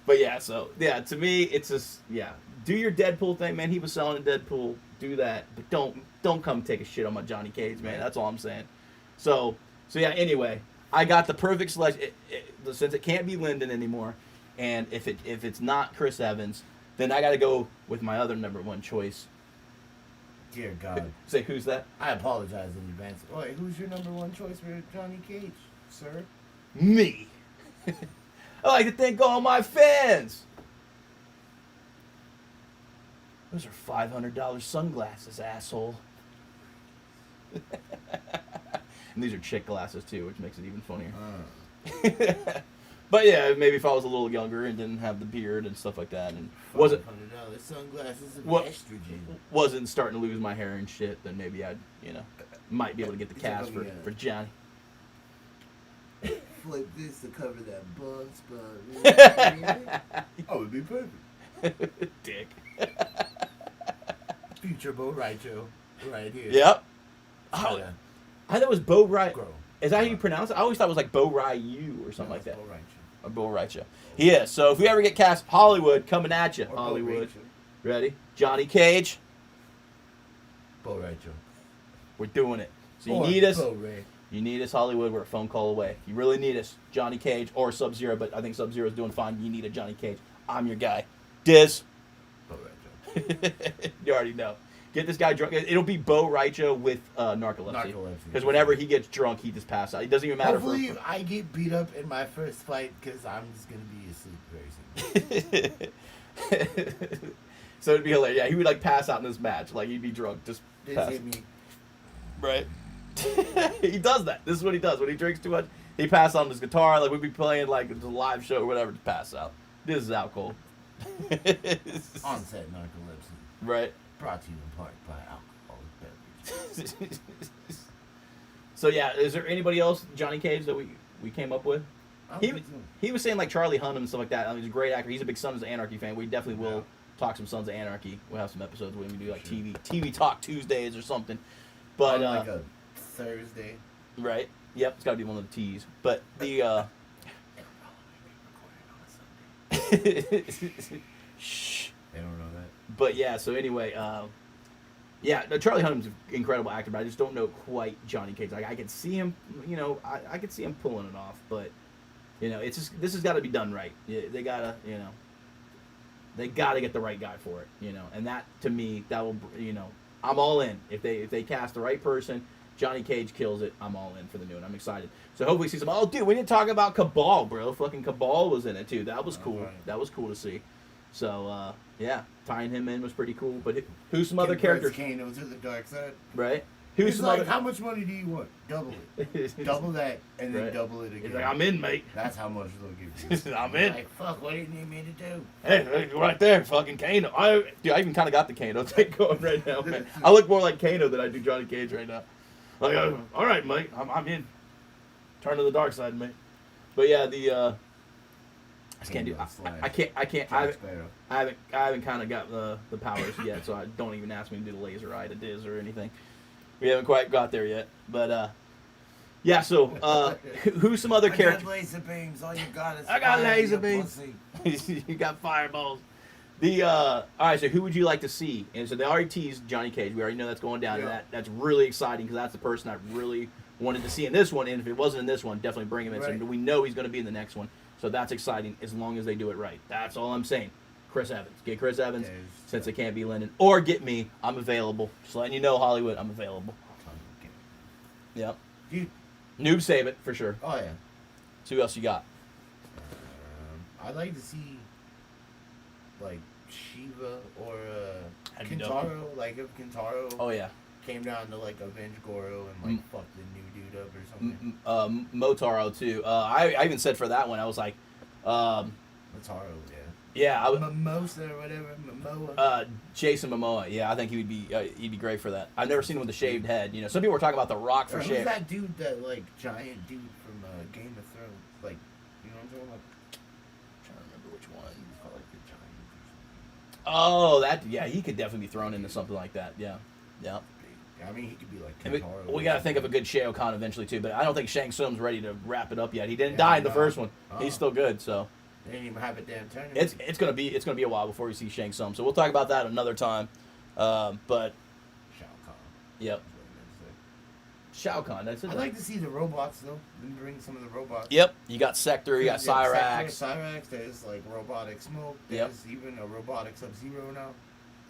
But yeah, so yeah, to me, it's just do your Deadpool thing, man. He was selling a Deadpool. Do that, but don't come take a shit on my Johnny Cage, man. That's all I'm saying. So yeah. Anyway, I got the perfect selection. Since it can't be Lyndon anymore, and if it's not Chris Evans, then I got to go with my other number one choice. Dear God. Say who's that? I apologize in advance. Wait, who's your number one choice for Johnny Cage, sir? Me. I like to thank all my fans. Those are $500 sunglasses, asshole. And these are chick glasses too, which makes it even funnier. But yeah, maybe if I was a little younger and didn't have the beard and stuff like that, and $500 sunglasses of estrogen. wasn't starting to lose my hair and shit, then maybe I'd might be able to get the He's cast like, for Johnny. Flip this to cover that bug spot. Oh, it'd be perfect. Dick. Future Bo Raicho, right here. Yep. Oh, Oh, I thought it was Bo Rai. Grow. Is that how you pronounce it? I always thought it was like Bo Ryu or something like that. Bo Raicho. Or Bo Raicho. He is. So if we ever get cast, Hollywood coming at you. Or Bo Hollywood. Raicho. Ready? Johnny Cage. Bo Raicho. We're doing it. So you Or need us. Bo Ray. You need us, Hollywood. We're a phone call away. You really need us. Johnny Cage or Sub-Zero, but I think Sub-Zero's doing fine. You need a Johnny Cage. I'm your guy. Diz. Bo Raicho. You already know. Get this guy drunk. It'll be Bo Raicho with narcolepsy. Because whenever he gets drunk, he just passes out. It doesn't even matter. Hopefully, I get beat up in my first fight because I'm just going to be asleep very soon. So it'd be hilarious. Yeah, he would like pass out in this match. Like he'd be drunk. Just Just pass. hit me. Right. He does that. This is what he does. When he drinks too much, he passes out on his guitar. Like we'd be playing like a live show or whatever to pass out. This is out cold. Onset narcolepsy. Right. Brought to you in part by alcoholic beverage. So yeah, is there anybody else, Johnny Cage, that we came up with? He was saying like Charlie Hunnam and stuff like that. I mean, he's a great actor. He's a big Sons of Anarchy fan. We definitely will talk some Sons of Anarchy. We'll have some episodes where we do like Sure. TV Talk Tuesdays or something. But On like a Thursday. right, yep, it's got to be one of the T's. But the Shh. They don't know that. But yeah, so anyway, yeah, no, Charlie Hunnam's an incredible actor, but I just don't know quite Johnny Cage. Like I could see him, I could see him pulling it off, but it's just this has got to be done right. Yeah, they gotta, they gotta get the right guy for it, and that to me, that will, I'm all in if they cast the right person. Johnny Cage kills it. I'm all in for the new one. I'm excited. So hopefully see some. Oh, dude, we didn't talk about Cabal, bro. Fucking Cabal was in it too. That was cool. Right. That was cool to see. So yeah, tying him in was pretty cool. But who's some other characters? Kano to the dark side. Right. Who's He's some like, other? how much money do you want? Double it. Double that, and then Right. double it again. He's like, I'm in, mate. That's how much they'll give you. I'm in. Like, fuck, what do you need me to do? Hey, right there, fucking Kano. I even kind of got the Kano thing going right now, man. I look more like Kano than I do Johnny Cage right now. Like, all right, mate, I'm in. Turn to the dark side, mate. But yeah, I just can't do. I can't. I haven't kind of got the powers yet, so I don't even ask me to do the laser eye to Diz or anything. We haven't quite got there yet, but yeah. So who's some other characters? I got laser beams. All you got is I got fire, laser you beams. pussy. You got fireballs. All right. So who would you like to see? And so they already teased Johnny Cage. We already know that's going down. Yeah. That's really exciting because that's the person I really wanted to see in this one. And if it wasn't in this one, definitely bring him in. Right. So we know he's going to be in the next one. So that's exciting as long as they do it right. That's all I'm saying. Chris Evans. Get Chris Evans since it can't be Lyndon. Or get me. I'm available. Just letting you know, Hollywood, I'm available. Yep. Dude. Noob save it for sure. Oh yeah. So who else you got? I'd like to see like Shiva or That'd be dope. Kintaro. Like if Kintaro Oh yeah. came down to like avenge Goro and like fuck the new dude up or something. Motaro too. I even said for that one, I was like, Motaro, yeah, I would. Mimosa or whatever. Momoa. Jason Momoa. Yeah, I think he'd be great for that. I've never seen him with a shaved head. Some people were talking about The Rock for Who's shaved. that dude? That like giant dude from Game of Thrones. Like, you know what I'm talking about? I'm trying to remember which one. He's called like the giant. Oh, that. Yeah, he could definitely be thrown into something like that. Yeah, yeah. I mean, he could be like And Kintaro. we got to think of a good Shao Kahn eventually too, but I don't think Shang Tsung's ready to wrap it up yet. He didn't die in the first one. He's still good, so. They didn't even have a damn tournament. It's gonna be a while before we see Shang Tsung. So we'll talk about that another time. But Shao Kahn. yep, Shao Kahn. That's it. I'd like to see the robots though. Then bring some of the robots. Yep, you got Sector, you got Cyrax. Cyrax. There's like robotic Smoke. Yep. There's even a robotic Sub-Zero now.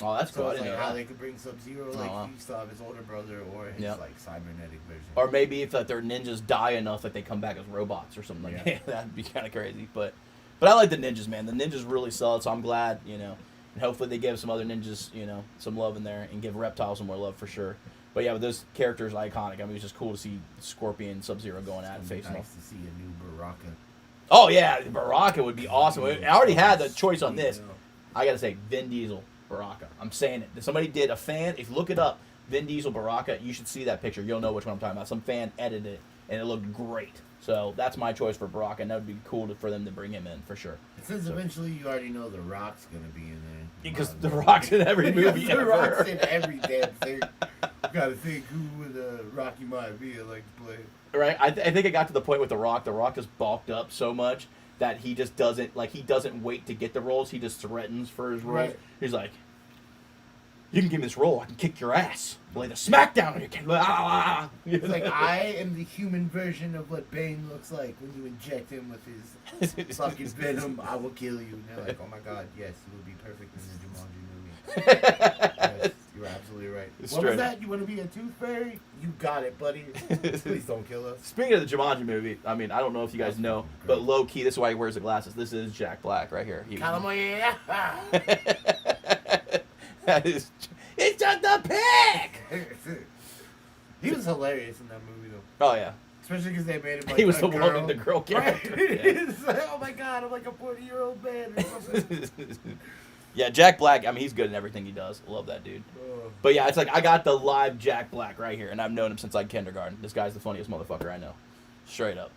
Oh, that's cool. So I it's didn't like know how that. they could bring Sub-Zero, like wow. he still have his older brother or his Yep. like cybernetic version. Or maybe if their ninjas die enough that they come back as robots or something like that. That'd be kind of crazy. But I like the ninjas, man. The ninjas really sell it, so I'm glad, and hopefully they give some other ninjas, some love in there and give Reptile some more love for sure. But yeah, with those characters, iconic. I mean, it's just cool to see Scorpion, Sub-Zero going at it, facing nice off. to see a new Baraka. Oh yeah, Baraka would be awesome. I already had the choice on this. I gotta say, Vin Diesel, Baraka. I'm saying it. Somebody did a fan. If you look it up, Vin Diesel, Baraka. You should see that picture. You'll know which one I'm talking about. Some fan edited it, and it looked great. So that's my choice for Baraka, and that would be cool for them to bring him in for sure. Since eventually you already know The Rock's gonna be in there. Because The Rock's in every movie The ever. Rock's in every damn thing. You gotta think who would Rocky Maivia like to play. Right? I think it got to the point with The Rock. The Rock just bulked up so much that he just doesn't wait to get the roles. He just threatens for his roles. Right. He's like, you can give me this role, I can kick your ass. Lay the smack down on your kid. It's like, I am the human version of what Bane looks like when you inject him with his fucking venom. I will kill you. And they're like, oh my god, yes, you would be perfect in the Jumanji movie. Yes, you're absolutely right. What was that? You want to be a tooth fairy? You got it, buddy. Please don't kill us. Speaking of the Jumanji movie, I mean, I don't know if you guys know, but low key, this is why he wears the glasses. This is Jack Black right here. That is, it's just a pig! He was hilarious in that movie, though. Oh, yeah. Especially because they made him like He was a the girl. woman, the girl character. Right? Yeah. It's like, oh my god, I'm like a 40-year-old man or something. Yeah, Jack Black, I mean, he's good in everything he does. I love that dude. But yeah, it's like, I got the live Jack Black right here, and I've known him since like kindergarten. This guy's the funniest motherfucker I know. Straight up.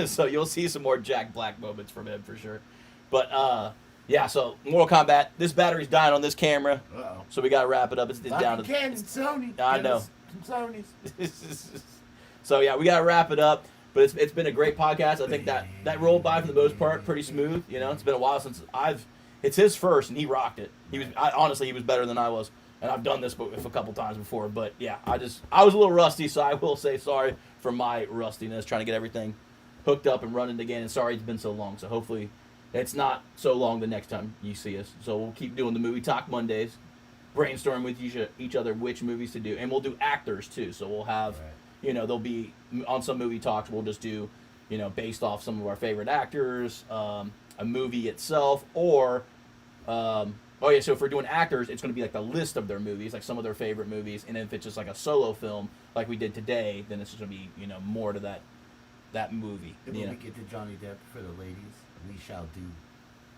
So you'll see some more Jack Black moments from him for sure. But, yeah, so Mortal Kombat. This battery's dying on this camera, so we gotta wrap it up. It's down to Sony. I know. Some Sonys. So yeah, we gotta wrap it up. But it's been a great podcast. I think that rolled by for the most part pretty smooth. You know, it's been a while since it's his first, and he rocked it. Honestly, he was better than I was. And I've done this a couple times before. But, yeah, I was a little rusty, so I will say sorry for my rustiness, trying to get everything hooked up and running again. And sorry it's been so long. So hopefully it's not so long the next time you see us. So we'll keep doing the Movie Talk Mondays, brainstorm with each other which movies to do. And we'll do actors, too. So we'll have, there'll be, on some movie talks, we'll just do, based off some of our favorite actors, a movie itself, or, so if we're doing actors, it's going to be like the list of their movies, like some of their favorite movies. And if it's just like a solo film, like we did today, then it's just going to be, more to that movie. If we get to Johnny Depp for the ladies, we shall do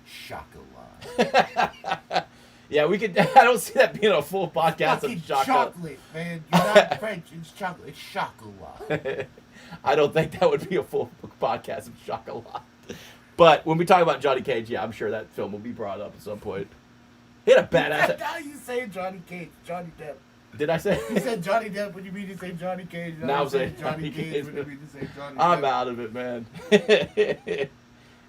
Chocolat. Yeah, we could. I don't see that being a full podcast fucking of chocolate, man. You're not French. It's chocolate. It's chocolat. I don't think that would be a full podcast of chocolate. But when we talk about Johnny Cage, yeah, I'm sure that film will be brought up at some point. He had a badass. Now you say Johnny Cage, Johnny Depp. Did I say? You said Johnny Depp when you mean to say Johnny Cage. Now I'm saying Johnny Cage when you mean to say Johnny Depp. I'm out of it, man. Hey,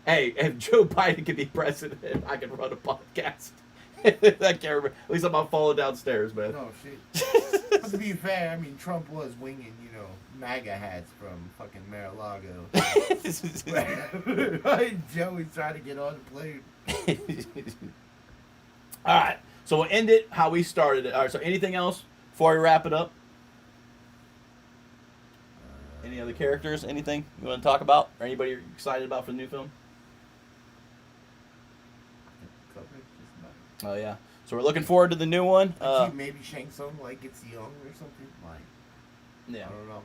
if Joe Biden could be president, I could run a podcast. I can't remember. At least I'm not falling downstairs, man. No, shit. But to be fair, I mean, Trump was winging, MAGA hats from fucking Mar-a-Lago. Joey's trying to get on the plane. All right. So we'll end it how we started it. All right. So anything else before we wrap it up? Any other characters? Anything you want to talk about? Or anybody you're excited about for the new film? Oh, yeah. So we're looking forward to the new one. Maybe Shang Tsung gets young or something. Yeah. I don't know.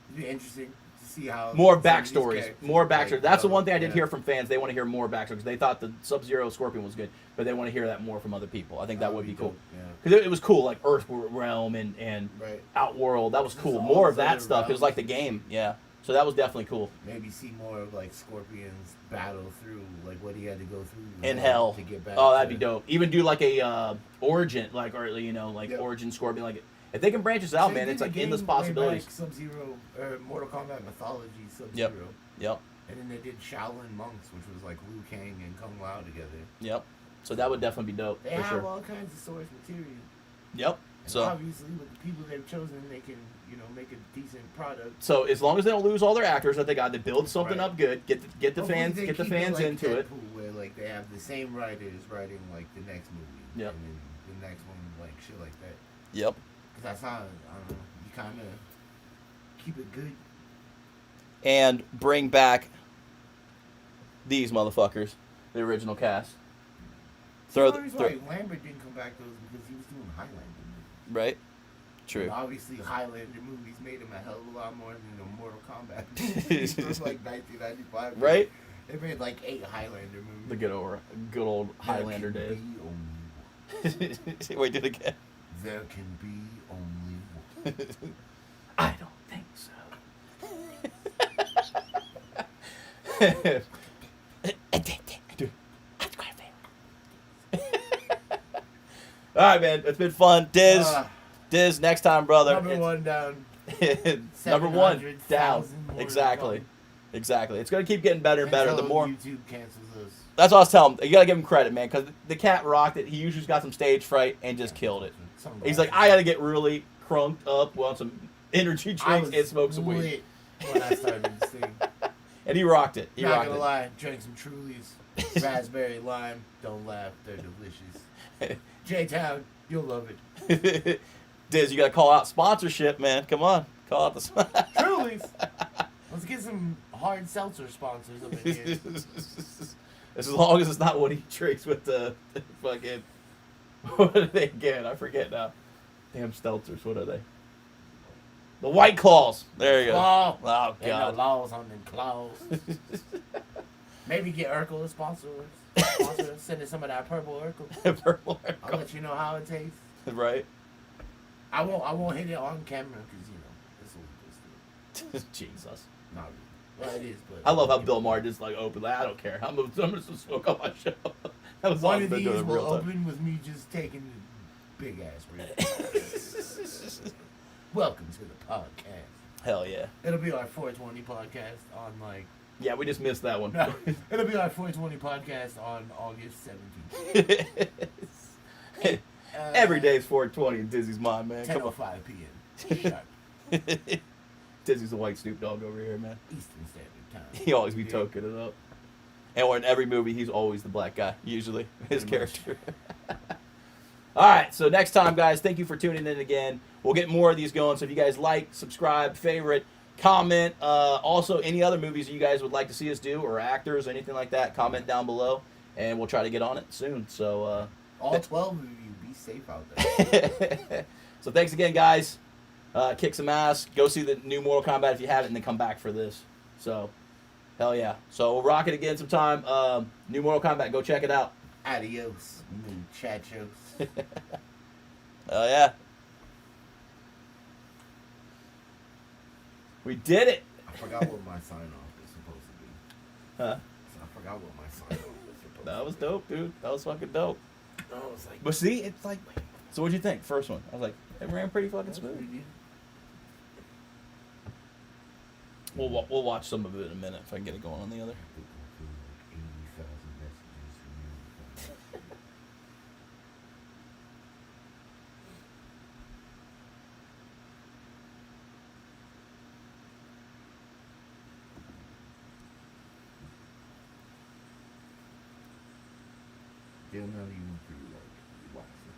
It'd be interesting to see how... More backstories. More backstories. That's the one thing I did hear from fans. They want to hear more backstories. Because they thought the Sub-Zero Scorpion was good. But they want to hear that more from other people. I think that would be cool. Because it was cool, like Earth Realm and Outworld. That was cool. More of that stuff. It was like the game. Yeah. So that was definitely cool. Maybe see more of Scorpion's battle through what he had to go through in hell to get back. Oh, that'd be dope. Even do a origin, origin Scorpion. If they can branch this out, man, it's endless possibilities. Sub-Zero, Mortal Kombat mythology, Sub-Zero. Yep. And then they did Shaolin Monks, which was Liu Kang and Kung Lao together. Yep. So that would definitely be dope. They have all kinds of source material. Yep. And so obviously, with the people they've chosen, they can make a decent product. So as long as they don't lose all their actors that they got, they build something up good, get the fans into it. Where they have the same writers writing the next movie. Yep. And then the next one shit like that. Yep. Because that's how I don't know. You kind of keep it good. And bring back these motherfuckers, the original cast. Lambert didn't come back though because he was doing Highlander movies. Right. True. And obviously, Highlander movies made him a hell of a lot more than the Mortal Kombat movies. It was 1995. Right. They made 8 Highlander movies. The good old Highlander days. Wait, do it again. There can be only one. I don't think so. All right, man. It's been fun. Diz, next time, brother. Number 1 down. Number 1 down. Exactly. It's going to keep getting better and better. The more YouTube cancels us. That's what I was telling him. You got to give him credit, man, because the cat rocked it. He usually got some stage fright and just killed it. He's like, I got to get really crunked up on some energy drinks and smoke some weed. When I started this thing. And he rocked it. Not gonna lie, drank some Trulies, raspberry lime. Don't laugh, they're delicious. J-Town, you'll love it. Diz, you gotta call out sponsorship, man. Come on, call out the Trulies. Let's get some hard seltzer sponsors up in here. As long as it's not what he drinks with the fucking. What are they again? I forget now. Damn seltzers. What are they? The White Claws. There you go. Oh God. No laws on them claws. Maybe get Urkel to sponsor us. Send us some of that purple Urkel. Purple Urkel. I'll let you know how it tastes. Right. I won't hit it on camera because it's what we just do. Jesus. Not really. Well, it is, but I love how Bill Maher just openly. I don't care. I'm just smoke on my show. That was one of these will open with me just taking the big ass rip. Welcome to the podcast. Hell yeah. It'll be our 420 podcast on like. Yeah, we just missed that one. No, it'll be our 420 podcast on August 17th. Every day's 420 in Dizzy's mind, man. 10:05 p.m. Sharp. Dizzy's the white Snoop Dogg over here, man. Eastern Standard Time. He always be toking it up. And in every movie, he's always the black guy, usually, his character. All right, so next time, guys, thank you for tuning in again. We'll get more of these going, so if you guys like, subscribe, favorite, comment. Also, any other movies you guys would like to see us do, or actors, or anything like that, comment down below, and we'll try to get on it soon. So all 12 of you, be safe out there. So thanks again, guys. Kick some ass. Go see the new Mortal Kombat if you haven't, and then come back for this. So, hell yeah. So we'll rock it again sometime. New Mortal Kombat. Go check it out. Adios, muchachos. Hell yeah. We did it. I forgot what my sign off is supposed to be. Huh? I forgot what my sign off is supposed to be. That was dope, dude. That was fucking dope. I was like, But see, it's like. So what'd you think? First one. I was like, it ran pretty fucking smooth. We'll watch some of it in a minute if I can get it going on the other. They'll not even do like watch it.